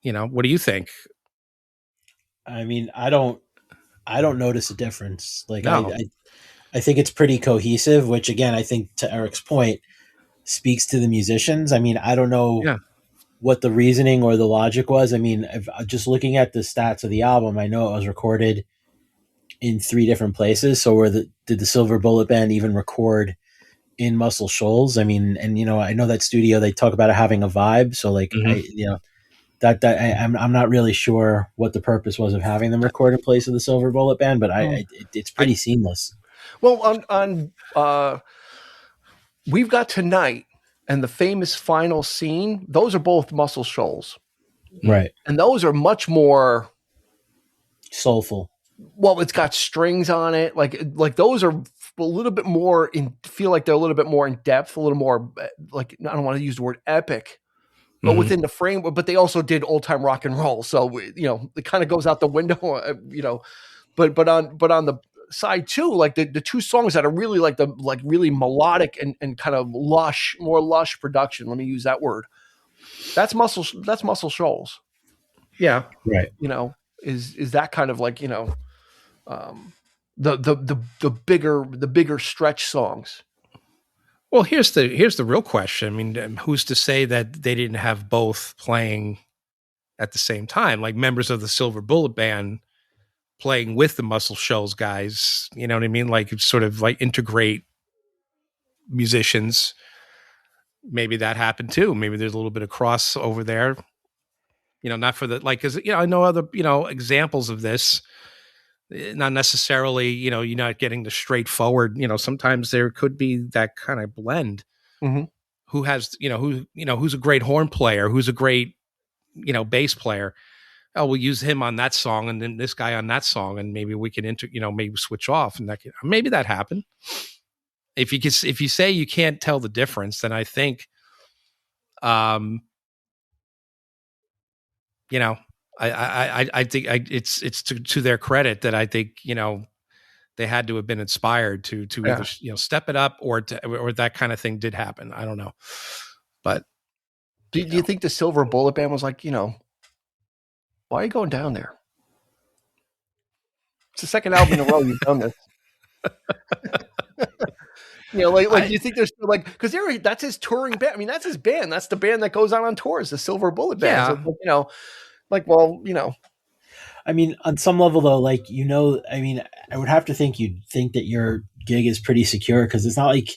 S3: What do you think?
S4: I mean, I don't notice a difference. Like,
S3: No.
S4: I think it's pretty cohesive, which again, I think to Eric's point speaks to the musicians. I mean, I don't know what the reasoning or the logic was. I mean, just looking at the stats of the album, I know it was recorded in 3 different places. So did the Silver Bullet Band even record in Muscle Shoals? I mean, and I know that studio, they talk about it having a vibe. So like, I'm not really sure what the purpose was of having them record in place of the Silver Bullet Band, but it's pretty seamless.
S1: Well, on We've Got Tonite and the famous final scene, those are both Muscle Shoals.
S4: Right.
S1: And those are much more
S4: soulful.
S1: Well, it's got strings on it. Like those are a little bit more feel like they're a little bit more in depth, a little more like, I don't want to use the word epic, but within the frame, but they also did old time rock and roll. So, it kind of goes out the window, but on the side too, like the 2 songs that are really really melodic and kind of more lush production. Let me use that word. That's Muscle Shoals.
S3: Yeah.
S4: Right.
S1: Is that kind of like, the bigger stretch songs.
S3: Well, here's the real question. I mean, who's to say that they didn't have both playing at the same time, like members of the Silver Bullet Band playing with the Muscle Shoals guys? You know what I mean? Like sort of like integrate musicians. Maybe that happened too. Maybe there's a little bit of crossover there. Not for the because I know other examples of this. Not necessarily, you're not getting the straightforward, sometimes there could be that kind of blend. Who has, who's a great horn player, who's a great, bass player. Oh, we'll use him on that song and then this guy on that song. And maybe we can maybe switch off and maybe that happened. If you say you can't tell the difference, then I think, I think it's to their credit that I think they had to have been inspired to either step it up or that kind of thing did happen. I don't know, but
S1: do you think the Silver Bullet Band was like, why are you going down there? It's the second album in a row you've done this. Do you think there's because that's his touring band. I mean, that's his band. That's the band that goes out on tours, the Silver Bullet Band.
S3: Yeah.
S1: So,
S4: I mean, on some level though, I mean, I would have to think you'd think that your gig is pretty secure because it's not like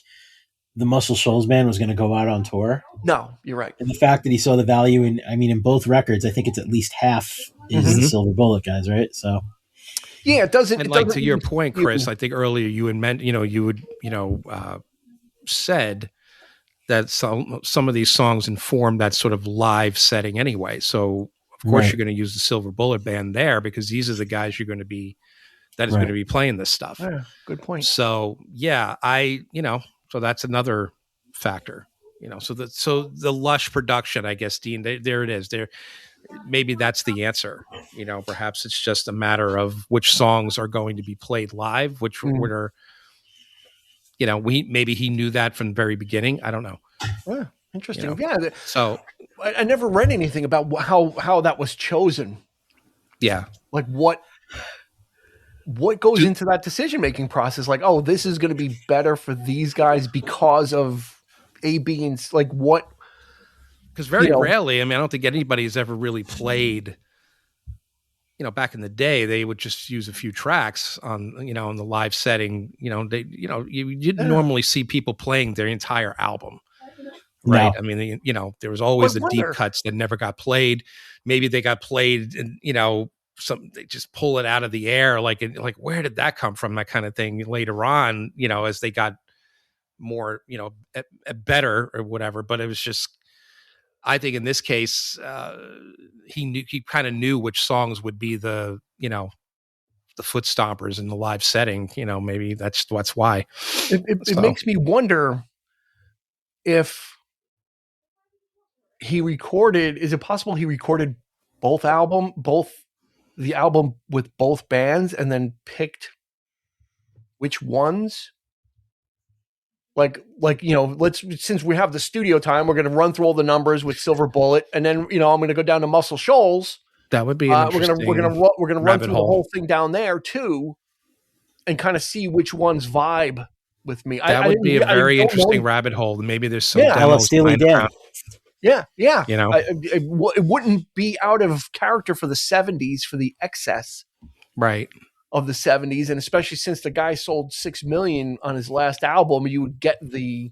S4: the Muscle Shoals Band was going to go out on tour.
S1: No, you're right.
S4: And the fact that he saw the value in both records, I think it's at least half is the Silver Bullet guys, right? So.
S1: Yeah, it doesn't.
S3: And to your point, Chris, I think earlier you had meant, said that some of these songs inform that sort of live setting anyway. So of course you're going to use the Silver Bullet Band there because these are the guys going to be playing this stuff.
S1: Yeah, good point.
S3: So yeah, so that's another factor. So the lush production, I guess, Dean, there it is. Maybe that's the answer. Perhaps it's just a matter of which songs are going to be played live, which are, maybe he knew that from the very beginning. I don't know.
S1: Yeah, interesting. Yeah.
S3: So
S1: I never read anything about how that was chosen.
S3: Yeah.
S1: Like what goes into that decision-making process? Like, oh, this is going to be better for these guys because of A, B, and like what?
S3: Because very rarely, I don't think anybody's ever really played, back in the day, they would just use a few tracks on, in the live setting, you didn't normally see people playing their entire album. Right. No. I mean, there was always the deep cuts that never got played. Maybe they got played and, they just pull it out of the air. Like, where did that come from? That kind of thing later on, as they got more, better or whatever. But it was just, I think in this case, he kind of knew which songs would be the foot stompers in the live setting. Maybe that's why.
S1: It makes me wonder if he recorded. Is it possible he recorded both the album with both bands, and then picked which ones? Like since we have the studio time, we're going to run through all the numbers with Silver Bullet, and then I'm going to go down to Muscle Shoals.
S3: That would be an interesting.
S1: We're going to run through the whole thing down there too, and kind of see which ones vibe with me.
S3: That would be a very interesting rabbit hole. Maybe there's some.
S4: I love Steely Dan.
S1: Yeah. It wouldn't be out of character for the 70s, for the excess,
S3: right,
S1: of the 70s, and especially since the guy sold 6 million on his last album, you would get the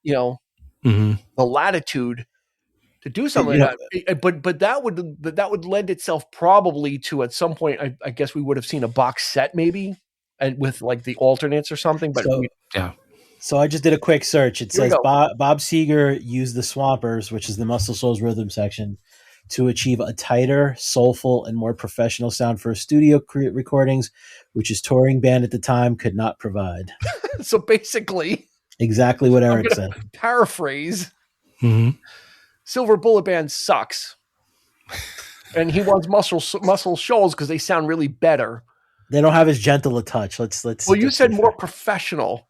S1: the latitude to do something like that. But that would lend itself probably to, at some point, I guess we would have seen a box set maybe, and with like the alternates or something. But
S4: so I just did a quick search. It says Bob Seger used the Swampers, which is the Muscle Shoals rhythm section, to achieve a tighter, soulful, and more professional sound for studio recordings, which his touring band at the time could not provide.
S1: So basically,
S4: exactly what Eric said.
S1: Paraphrase. Silver Bullet Band sucks, and he wants Muscle Shoals because they sound really better.
S4: They don't have as gentle a touch. Let's.
S1: Well, you said more professional,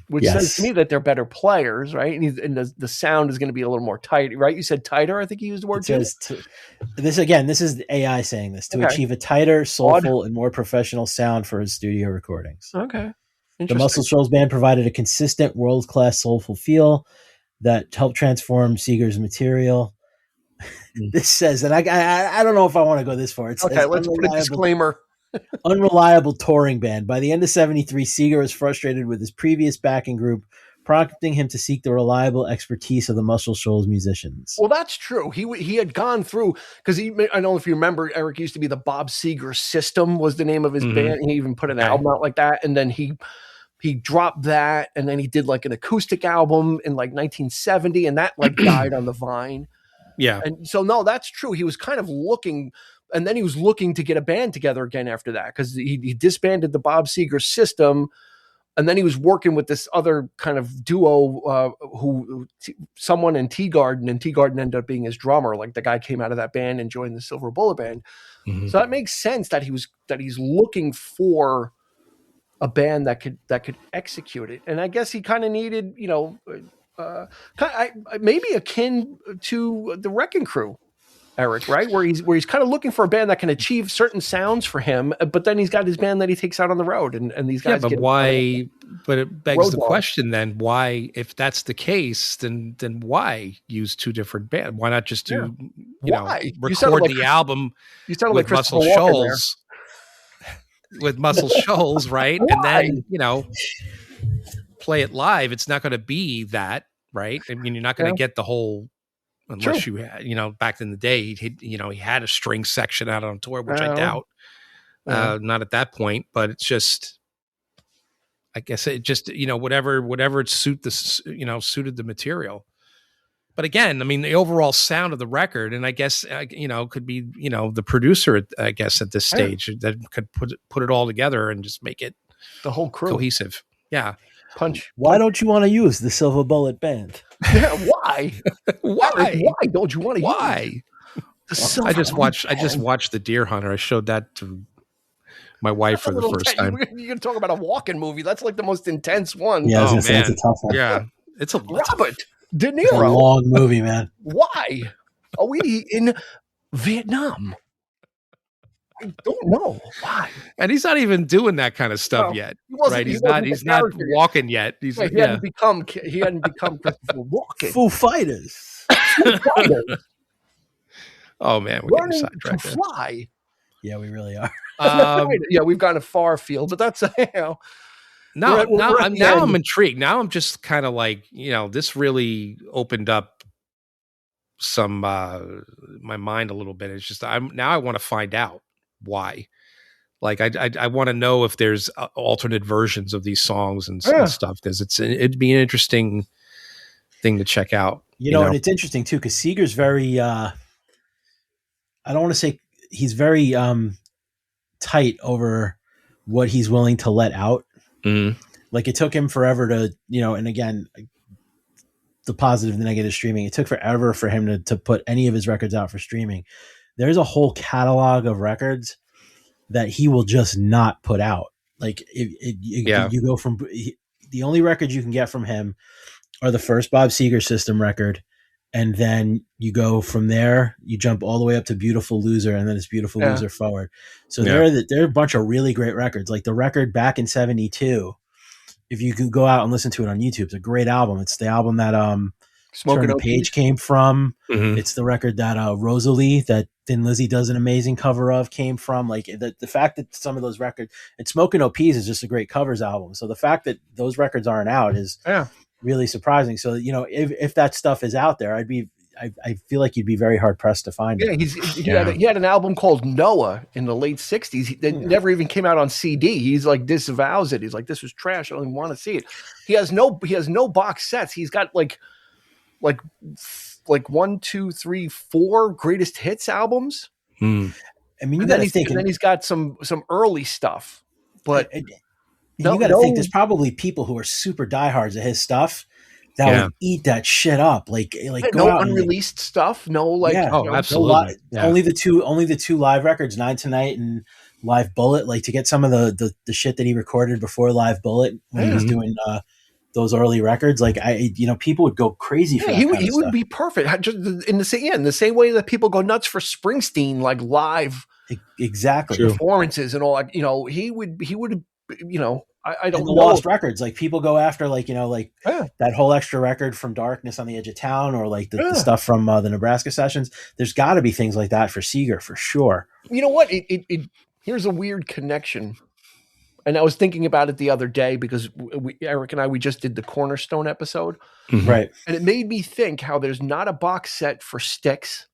S1: which says to me that they're better players, right? And the sound is going to be a little more tight, right? You said tighter. I think you used the word too.
S4: This is AI saying this, to achieve a tighter, soulful, and more professional sound for his studio recordings.
S1: Okay.
S4: The Muscle Shoals Band provided a consistent, world-class, soulful feel that helped transform Seger's material. This says, and I don't know if I want to go this far. It says,
S1: let's put a disclaimer.
S4: Unreliable touring band. By the end of 73, Seger was frustrated with his previous backing group, prompting him to seek the reliable expertise of the Muscle Shoals musicians.
S1: Well, that's true. He had gone through, because I don't know if you remember, Eric, used to be the Bob Seger System was the name of his band. He even put an album out like that, and then he dropped that, and then he did like an acoustic album in like 1970, and that like died on the vine.
S3: Yeah.
S1: And so, no, that's true. He was kind of looking, and then he was looking to get a band together again after that, because he disbanded the Bob Seger System, and then he was working with this other kind of duo someone in Teagarden, and Teagarden ended up being his drummer. Like the guy came out of that band and joined the Silver Bullet Band. So that makes sense that he's looking for a band that could execute it. And I guess he kind of needed, maybe akin to the Wrecking Crew, Eric, right? Where he's kind of looking for a band that can achieve certain sounds for him, but then he's got his band that he takes out on the road, and these guys.
S3: Yeah, but why? But it begs the question then: why, if that's the case, then why use two different bands? Why not just do record the album with Muscle Shoals? With Muscle Shoals, right? And then play it live. It's not going to be that, right? I mean, you're not going to get the whole. Unless you had, back in the day, he had a string section out on tour, which I doubt. Not at that point, but it's just, I guess it just, whatever it suited the material. But again, I mean, the overall sound of the record, and I guess, could be, the producer, I guess, at this stage that could put it all together and just make it
S1: the whole crew
S3: cohesive. Yeah.
S1: Punch.
S4: Why don't you want to use the Silver Bullet Band?
S1: Yeah, why? Why don't you want to?
S3: Why? I just watched The Deer Hunter. I showed that to my wife for the first time.
S1: You're gonna talk about a walking movie. That's like the most intense one.
S4: Yeah, that's a tough one.
S3: Yeah, it's a
S1: Robert De Niro.
S4: It's a long movie, man.
S1: Why are we in Vietnam? I don't know why.
S3: And he's not even doing that kind of stuff yet, right? He's not walking yet. He hadn't become Christopher Walken.
S4: Foo Fighters.
S3: Oh man, we're
S1: learning to fly.
S4: Yeah, we really are.
S1: Yeah, we've gone a far field, but that's
S3: now I'm intrigued. Now I'm just kind of like, this really opened up some my mind a little bit. It's just I want to find out why. Like I want to know if there's alternate versions of these songs and stuff, because it'd be an interesting thing to check out.
S4: And it's interesting too, because Seger's very I don't want to say he's very tight over what he's willing to let out. Like it took him forever to, and again, the positive, the negative streaming. It took forever for him to put any of his records out for streaming. There's a whole catalog of records that he will just not put out. Like you go from the only records you can get from him are the first Bob Seger System record. And then you go from there, you jump all the way up to Beautiful Loser, and then it's Beautiful Loser forward. So there are a bunch of really great records. Like the record back in 72, if you could go out and listen to it on YouTube, it's a great album. It's the album that Turn the Page came from. Mm-hmm. It's the record that Rosalie, that Thin Lizzy does an amazing cover of, came from. Like the fact that some of those records, and Smokin' OPs is just a great covers album. So the fact that those records aren't out is really surprising. So, you know, if that stuff is out there, I feel like you'd be very hard pressed to find it.
S1: He had an album called Noah in the late 60s that never even came out on CD. He's like disavows it. He's like, this was trash. I don't even want to see it. He has no box sets. He's got like 1, 2, 3, 4 greatest hits albums.
S4: I mean, you
S1: got to think. And then he's got some early stuff, but
S4: you got to think there's probably people who are super diehards of his stuff that would eat that shit up. Like
S1: no unreleased stuff. No,
S3: absolutely.
S4: Only the two live records, 9 Tonight and Live Bullet. Like to get some of the shit that he recorded before Live Bullet when he was doing those early records. Like people would go crazy for that.
S1: He would be perfect. Just in the same way that people go nuts for Springsteen, like live performances and all that. You know, he would. I don't know.
S4: Lost records, like people go after, that whole extra record from Darkness on the Edge of Town, or like the stuff from the Nebraska sessions. There's got to be things like that for Seger for sure.
S1: You know what? Here's a weird connection, and I was thinking about it the other day because Eric and I just did the Cornerstone episode,
S4: right?
S1: And it made me think how there's not a box set for Styx,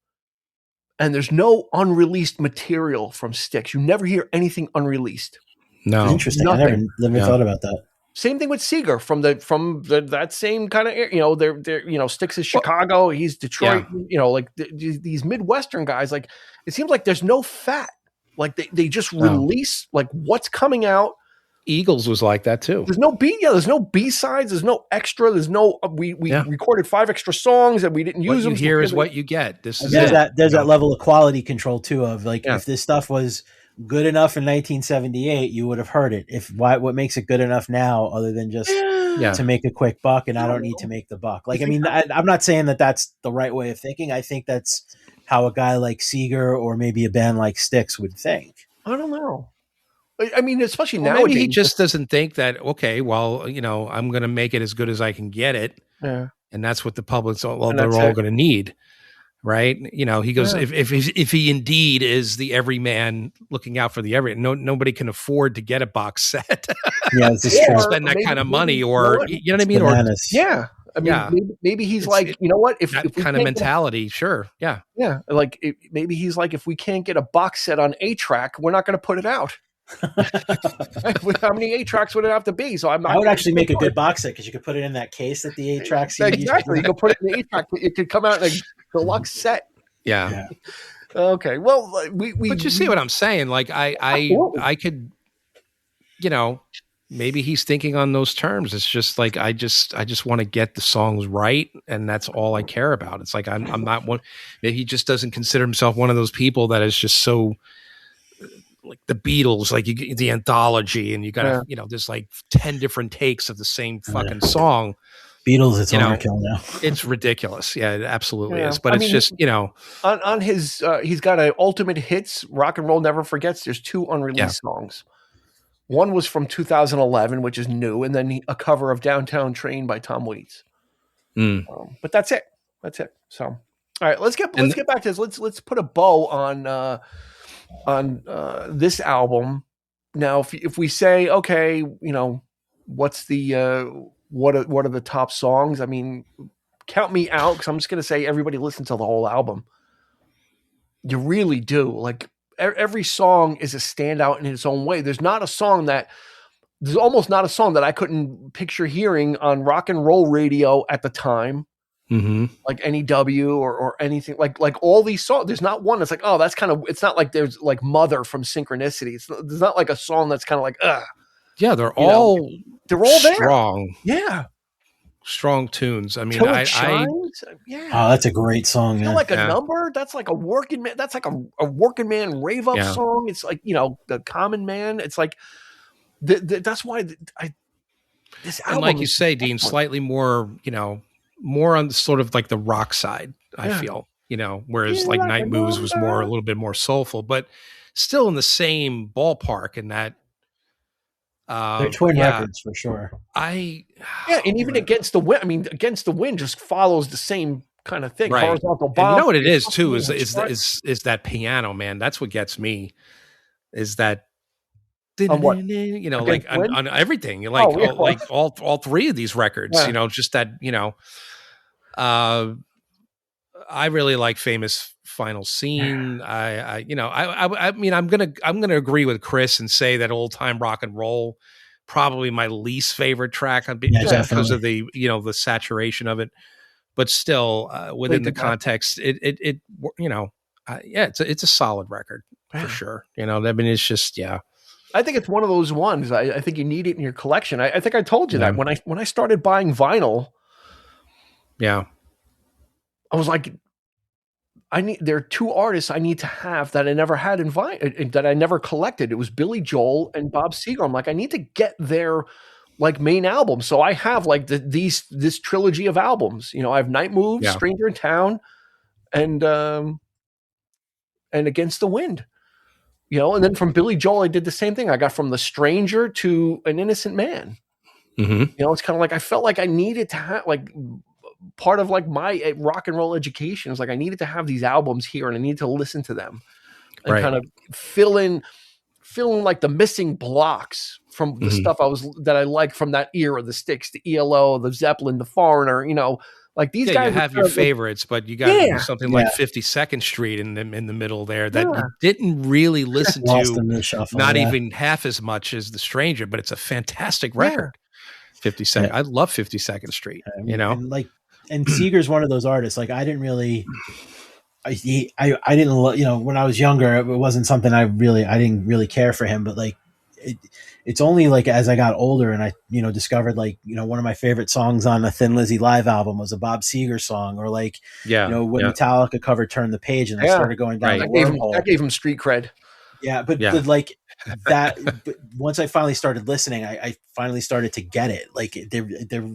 S1: and there's no unreleased material from Styx. You never hear anything unreleased.
S4: No, interesting. Nothing. I never thought about that.
S1: Same thing with Seger from that same kind of they're Styx is Chicago, he's Detroit. These Midwestern guys. Like it seems like there's no fat. Like they just release like what's coming out.
S3: Eagles was like that too.
S1: There's no B-sides. There's no extra. There's no we recorded 5 extra songs and we didn't use them.
S3: What you hear is what you get. There's
S4: that level of quality control too. Of like if this stuff was good enough in 1978, you would have heard it. What makes it good enough now, other than just to make a quick buck, and I don't need to make the buck. Like, I mean, I'm not saying that that's the right way of thinking. I think that's how a guy like Seger or maybe a band like Styx would think.
S1: I don't know. I mean, especially nowadays.
S3: Maybe he just doesn't think that, okay, well, I'm going to make it as good as I can get it.
S1: Yeah.
S3: And that's what the public's, they're all going to need. Right. He goes, if he indeed is the everyman looking out for the nobody can afford to get a box set.
S4: This is true.
S3: Spend that kind of money, or you know what I mean?
S4: Bananas.
S1: Maybe he's like, you know what? If
S3: that kind of mentality, sure. Yeah.
S1: Yeah. Like maybe he's like, if we can't get a box set on 8-track, we're not going to put it out. How many 8-tracks would it have to be? So I
S4: would actually make a good box set because you could put it in that case that the 8-tracks.
S1: Exactly. You could put it in the 8-track. It could come out in a deluxe set.
S3: Yeah.
S1: Okay. Well,
S3: but you see what I'm saying? Like I could, maybe he's thinking on those terms. It's just like I just want to get the songs right, and that's all I care about. It's like I'm not one. Maybe he just doesn't consider himself one of those people that is just so like the Beatles, like you get the anthology, and you got there's like 10 different takes of the same fucking song.
S4: Beatles, it's overkill now.
S3: It's ridiculous. Yeah, it absolutely is. But just
S1: on his he's got an ultimate hits, Rock and Roll Never Forgets. There's 2 unreleased songs. One was from 2011, which is new, and then a cover of Downtown Train by Tom Waits. But that's it. So, all right, let's get back to this. Let's put a bow on this album. Now, if we say, okay, what's the what are the top songs? I mean, count me out, because I'm just going to say everybody listen to the whole album. You really do. Like every song is a standout in its own way. There's almost not a song that I couldn't picture hearing on rock and roll radio at the time. Like NEW or anything like all these songs. There's not one that's like, oh, that's kind of, it's not like there's like Mother from Synchronicity. There's not like a song that's kind of like,
S3: yeah, they're all
S1: there.
S3: Strong.
S1: Yeah.
S3: strong tunes. I mean,
S1: Till It Shines. Yeah.
S4: Oh, that's a great song,
S1: Feel
S4: man.
S1: Like a Number. That's like a working man. That's like a working man rave up song. It's like, the common man. It's like that's why this album.
S3: And like you say, Dean, slightly more, more on the sort of like the rock side. I feel, whereas like Night Moves was a little bit more soulful, but still in the same ballpark. In that.
S4: They're twin records for sure.
S1: And even Against the Wind. I mean, Against the Wind just follows the same kind of thing.
S3: Right.
S1: Horizontal
S3: bomb.
S1: And
S3: you know what it is too is that piano, man. That's what gets me. Is that
S1: on what?
S3: Like on everything. Like all three of these records. Just that. I really like Famous Final Scene. I mean, I'm gonna agree with Chris and say that Old Time Rock and Roll probably my least favorite track just because of the the saturation of it, but still within the context, it's a solid record for sure. I mean, it's just
S1: I think it's one of those ones. I think you need it in your collection. I think I told you that when I started buying vinyl.
S3: Yeah.
S1: I was like, there are two artists I need to have that I never had that I never collected. It was Billy Joel and Bob Seger. I'm like, I need to get their like main album. So I have like this trilogy of albums. I have Night Moves, Stranger in Town, and Against the Wind. And then from Billy Joel, I did the same thing. I got From the Stranger to An Innocent Man.
S3: Mm-hmm.
S1: It's kind of like I felt like I needed to have like part of like my rock and roll education is like I needed to have these albums here and I needed to listen to them and kind of fill in like the missing blocks from the stuff that I like from that era, the Styx, the ELO, the Zeppelin, the Foreigner, like these guys
S3: you have your favorites, but you got something like 52nd Street in the middle there that you didn't really listen to, not even half as much as The Stranger, but it's a fantastic record. 52nd. I love 52nd Street,
S4: and Seger's one of those artists. Like I didn't really, I didn't, when I was younger, it wasn't something I didn't really care for him, but like, it's only like as I got older and I, discovered like, one of my favorite songs on the Thin Lizzy live album was a Bob Seger song, or like, when Metallica covered Turn the Page and I started going down the wormhole.
S1: That gave him street cred.
S4: Yeah. But like that, but once I finally started listening, I finally started to get it. Like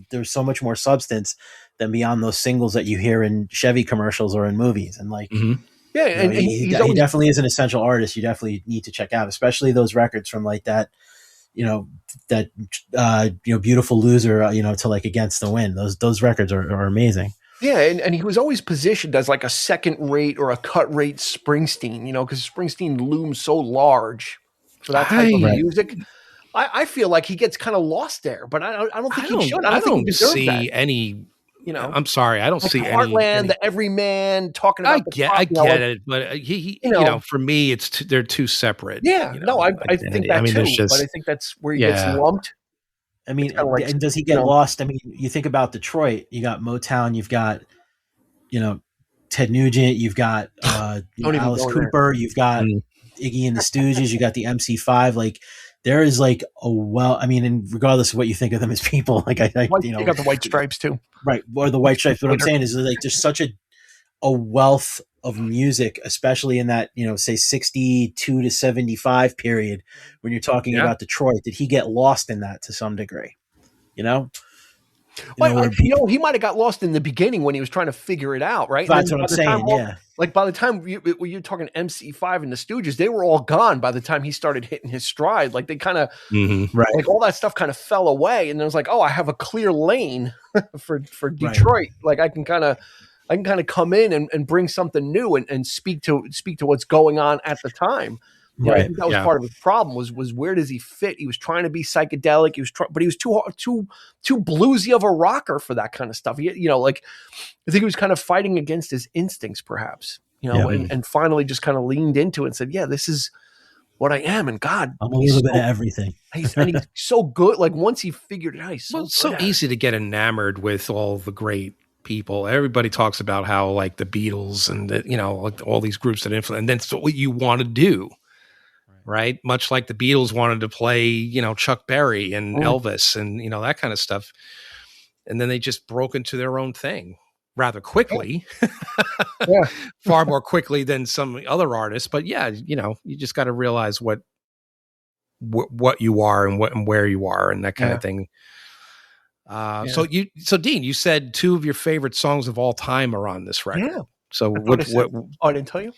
S4: there's so much more substance than beyond those singles that you hear in Chevy commercials or in movies. And like, he definitely is an essential artist. You definitely need to check out, especially those records from like that, Beautiful Loser, to like Against the Wind. Those records are amazing.
S1: Yeah, and he was always positioned as like a second rate or a cut rate Springsteen, because Springsteen looms so large for that type of music. I feel like he gets kind of lost there, but I don't think he should. I don't
S3: see
S1: that.
S3: Any. I'm sorry, I don't see
S1: heartland, the everyman talking about.
S3: I get it, but he for me, they're two separate.
S1: Yeah, I think that too. But I think that's where he gets lumped.
S4: I mean, and does he get lost? I mean, you think about Detroit, you got Motown, you've got, Ted Nugent, you've got Alice Cooper, you've got Iggy and the Stooges, you got the MC5. Like, there is like and regardless of what you think of them as people, like you
S1: got the White Stripes too,
S4: right? Or the White Stripes. What I'm saying is like there's such a wealth of music, especially in that, say 62 to 75 period when you're talking about Detroit. Did he get lost in that to some degree? He
S1: might have got lost in the beginning when he was trying to figure it out, right?
S4: That's what I'm saying.
S1: Like by the time you're talking MC5 and the Stooges, they were all gone by the time he started hitting his stride. Like they kind of, like all that stuff kind of fell away, and then it was like, oh, I have a clear lane for Detroit. Right. Like I can kind of come in and bring something new and speak to what's going on at the time. Right. I think that was part of his problem was where does he fit? He was trying to be psychedelic. But he was too bluesy of a rocker for that kind of stuff. I think he was kind of fighting against his instincts, perhaps. And finally just kind of leaned into it and said, "Yeah, this is what I am." And God,
S4: I'm a little bit of everything.
S1: He's so good. Like once he figured it out, he's
S3: so easy to get enamored with all the great people. Everybody talks about how like the Beatles and like all these groups that influence, and that's what you want to do. Right. Much like the Beatles wanted to play, Chuck Berry and Elvis and, that kind of stuff. and then they just broke into their own thing rather quickly.
S1: Yeah.
S3: Far more quickly than some other artists. But yeah, you know, you just got to realize what you are and where you are and that kind of thing. So Dean, you said 2 of your favorite songs of all time are on this record.
S1: Yeah.
S3: So
S1: I didn't tell you.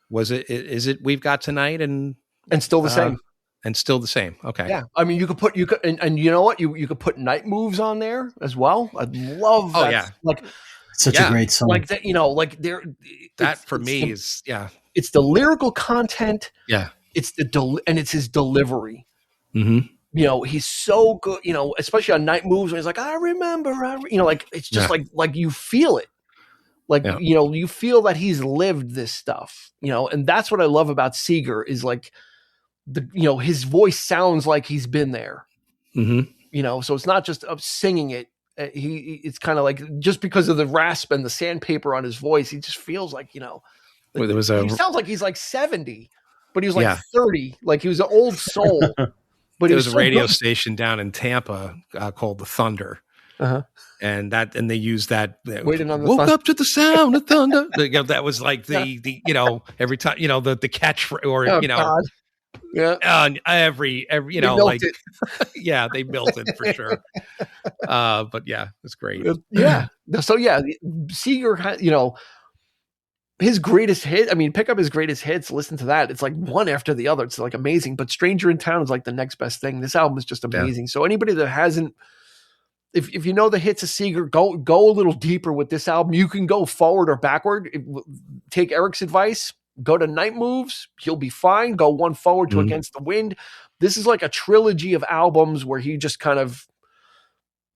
S3: Was it? Is it We've Got Tonight and
S1: Still the same?
S3: And Still the Same. Okay.
S1: Yeah. I mean, you could and you know what? You could put Night Moves on there as well. I'd love that.
S3: Oh yeah.
S1: Like
S4: such a great song.
S1: Like that, you know, like
S3: that for me is
S1: it's the lyrical content.
S3: Yeah.
S1: It's and it's his delivery.
S3: Mm-hmm.
S1: You know, he's so good, you know, especially on Night Moves when he's like, I remember, you know, like it's just like you feel it. Like, you know, you feel that he's lived this stuff, you know, and that's what I love about Seger is like you know, his voice sounds like he's been there,
S3: mm-hmm.
S1: You know, so it's not just singing it. It's kind of like just because of the rasp and the sandpaper on his voice, he just feels like, you know, he sounds like he's like 70, but he was like 30, like he was an old soul. But
S3: there was a radio station down in Tampa called the Thunder.
S1: Uh-huh.
S3: And they used that.
S1: Waiting on the
S3: woke up to the sound of thunder. You know, that was like the you know, every time, you know, the catch or you know,
S1: God. Yeah.
S3: Every you know, like yeah, they built it for sure. But yeah, it's great.
S1: Yeah. So yeah, Seger had, you know, his greatest hit. I mean, pick up his greatest hits, listen to that. It's like one after the other. It's like amazing. But Stranger in Town is like the next best thing. This album is just amazing. Yeah. So anybody that hasn't, if you know the hits of Seger, go a little deeper with this album. You can go forward or backward. Take Eric's advice. Go to Night Moves. He'll be fine. Go one forward to Against the Wind. This is like a trilogy of albums where he just kind of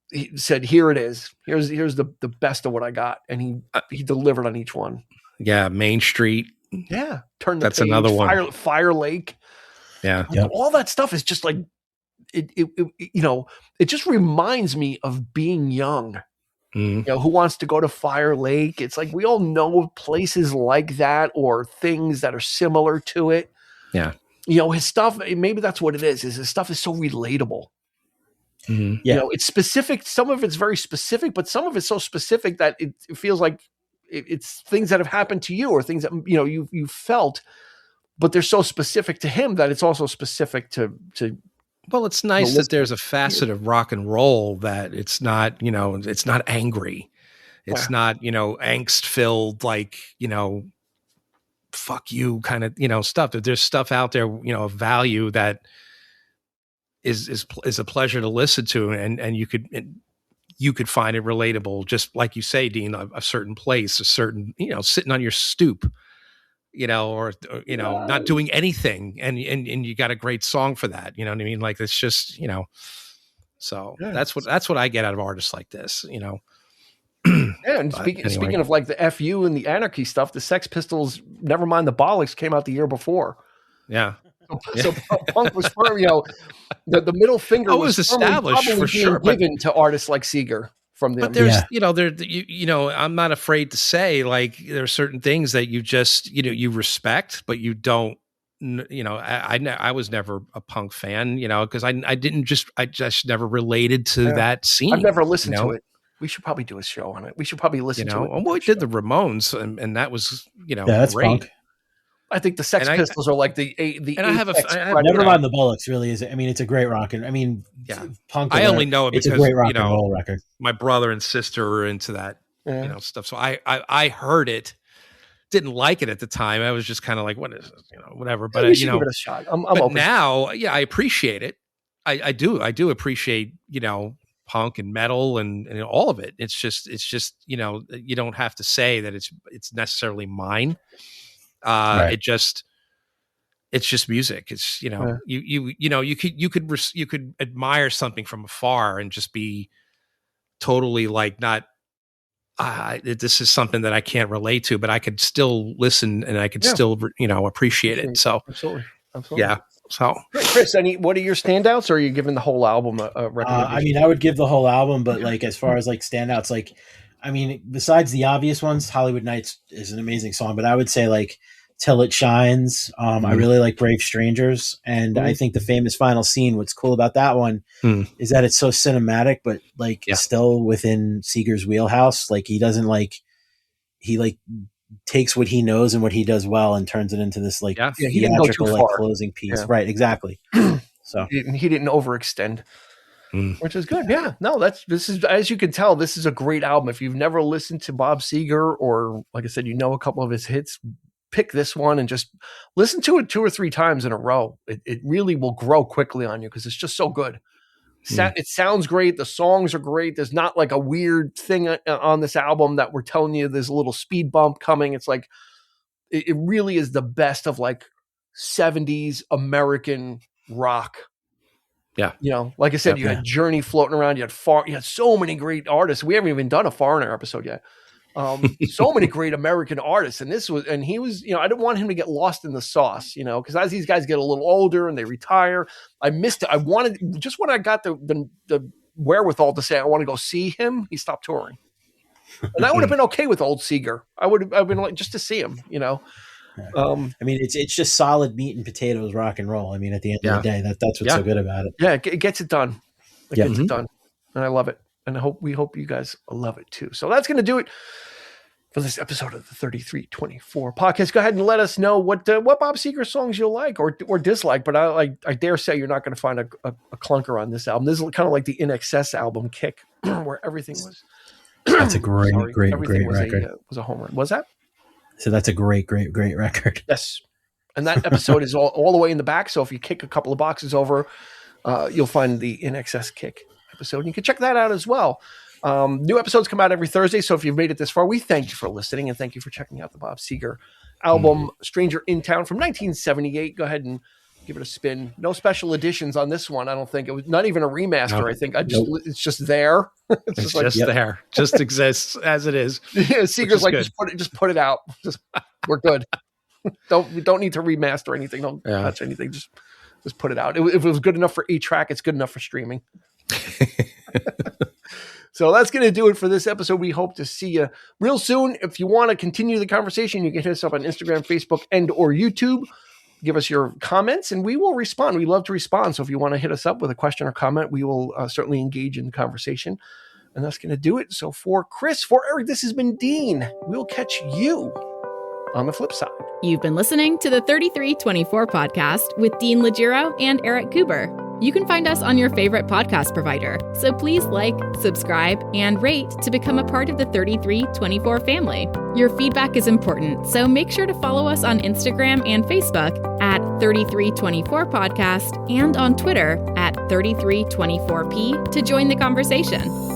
S1: he said, "Here it is. Here's the best of what I got," and he delivered on each one.
S3: Yeah, Main Street.
S1: Yeah, Turn the
S3: That's
S1: Page,
S3: another one.
S1: Fire Lake.
S3: Yeah,
S1: all that stuff is just like it. You know, it just reminds me of being young. You know, who wants to go to Fire Lake? It's like we all know places like that or things that are similar to it.
S3: Yeah,
S1: you know, his stuff. Maybe that's what it is. Is his stuff is so relatable.
S3: Mm-hmm.
S1: Yeah, you know, it's specific. Some of it's very specific, but some of it's so specific that it feels like it's things that have happened to you or things that, you know, you felt, but they're so specific to him that it's also specific to.
S3: Well, it's nice that there's a facet of rock and roll that it's not, you know, it's not angry. It's not, you know, angst filled, like, you know, fuck you kind of, you know, stuff. That there's stuff out there, you know, of value that is a pleasure to listen to. And you could find it relatable, just like you say, Dean, a certain place, a certain, you know, sitting on your stoop, you know, or you know, not doing anything, and you got a great song for that. You know what I mean? Like, it's just, you know, so that's what I get out of artists like this, you know.
S1: Yeah, and speaking of like the FU and the Anarchy stuff, the Sex Pistols, Nevermind the Bollocks, came out the year before.
S3: Yeah.
S1: So punk was firm, you know, the middle finger was
S3: established for sure,
S1: given to artists like Seger. From them.
S3: But there's, you know, you know, I'm not afraid to say, like, there are certain things that you just, you know, you respect, but you don't, you know, I was never a punk fan, you know, because I just never related to that scene.
S1: I've never listened to it. We should probably do a show on it. We should probably listen to it.
S3: Well, we did the Ramones, and that was, you know,
S4: that's
S3: great.
S4: Punk.
S1: I think the Sex Pistols are like the
S3: and I have
S4: Nevermind the Bollocks really is. I mean, it's a great rock and punk.
S3: I only know it because,
S4: it's a great rock
S3: you know,
S4: and roll record.
S3: My brother and sister were into that, you know, stuff. So I heard it, didn't like it at the time. I was just kind of like, what is this? You know, whatever. But you know,
S1: give it a shot. I'm
S3: but
S1: open.
S3: Now, I appreciate it. I do appreciate, you know, punk and metal and all of it. It's just, you know, you don't have to say that it's necessarily mine. Right. It's just music. It's, you know, you know, you could admire something from afar and just be totally like, not, this is something that I can't relate to, but I could still listen and I could still, you know, appreciate it. So
S1: absolutely.
S3: Yeah. So
S1: Chris, what are your standouts, or are you giving the whole album a recommendation?
S4: I mean, I would give the whole album, but like, as far as like standouts, like, I mean, besides the obvious ones, Hollywood Nights is an amazing song, but I would say like Till It Shines. I really like Brave Strangers. And I think the famous final scene, what's cool about that one is that it's so cinematic, but like still within Seger's wheelhouse. Like he doesn't he takes what he knows and what he does well and turns it into this
S1: he didn't go too far.
S4: Closing piece. Right. Exactly. So
S1: he didn't overextend. Which is good. Yeah. No, this is, as you can tell, this is a great album. If you've never listened to Bob Seger, or like I said, a couple of his hits, pick this one and just listen to it 2 or 3 times in a row. It really will grow quickly on you because it's just so good. It sounds great. The songs are great. There's not like a weird thing on this album that we're telling you there's a little speed bump coming. It's like, it really is the best of like 70s American rock.
S3: Yeah.
S1: Like I said, you had Journey floating around. You had so many great artists. We haven't even done a Foreigner episode yet. So many great American artists. And he was, I didn't want him to get lost in the sauce, because as these guys get a little older and they retire, I missed it. I wanted, just when I got the wherewithal to say, I want to go see him, he stopped touring. And I would have been okay with old Seger. I've been like, just to see him,
S4: I mean, it's just solid meat and potatoes rock and roll. I mean, at the end of the day, that's what's so good about it.
S1: Yeah, it gets it done. It gets it done, and I love it. And we hope you guys love it too. So that's going to do it for this episode of the 3324 podcast. Go ahead and let us know what Bob Seger songs you like or dislike. But I dare say you're not going to find a clunker on this album. This is kind of like the In Excess album, Kick, where everything was.
S4: That's a great record.
S1: Was a home run. Was that?
S4: So that's a great record.
S1: Yes. And that episode is all the way in the back. So if you kick a couple of boxes over, you'll find the In Excess Kick episode. And you can check that out as well. New episodes come out every Thursday. So if you've made it this far, we thank you for listening and thank you for checking out the Bob Seger album, Stranger in Town from 1978. Go ahead and give it a spin. No special editions on this one. I don't think it was not even a remaster. No. I think it's just there.
S3: It's just there. Just exists as it is.
S1: Yeah, Seger's like, just put it out. We're good. We don't need to remaster anything. Don't touch anything. Just put it out. If it was good enough for 8-track, it's good enough for streaming. So that's going to do it for this episode. We hope to see you real soon. If you want to continue the conversation, you can hit us up on Instagram, Facebook, and or YouTube. Give us your comments and we will respond. We love to respond. So if you want to hit us up with a question or comment, we will certainly engage in the conversation. And that's going to do it. So for Chris, for Eric, this has been Dean. We'll catch you on the flip side.
S2: You've been listening to the 3324 podcast with Dean Legiro and Eric Kuber. You can find us on your favorite podcast provider. So please like, subscribe, and rate to become a part of the 3324 family. Your feedback is important, so make sure to follow us on Instagram and Facebook at 3324 podcast and on Twitter at 3324p to join the conversation.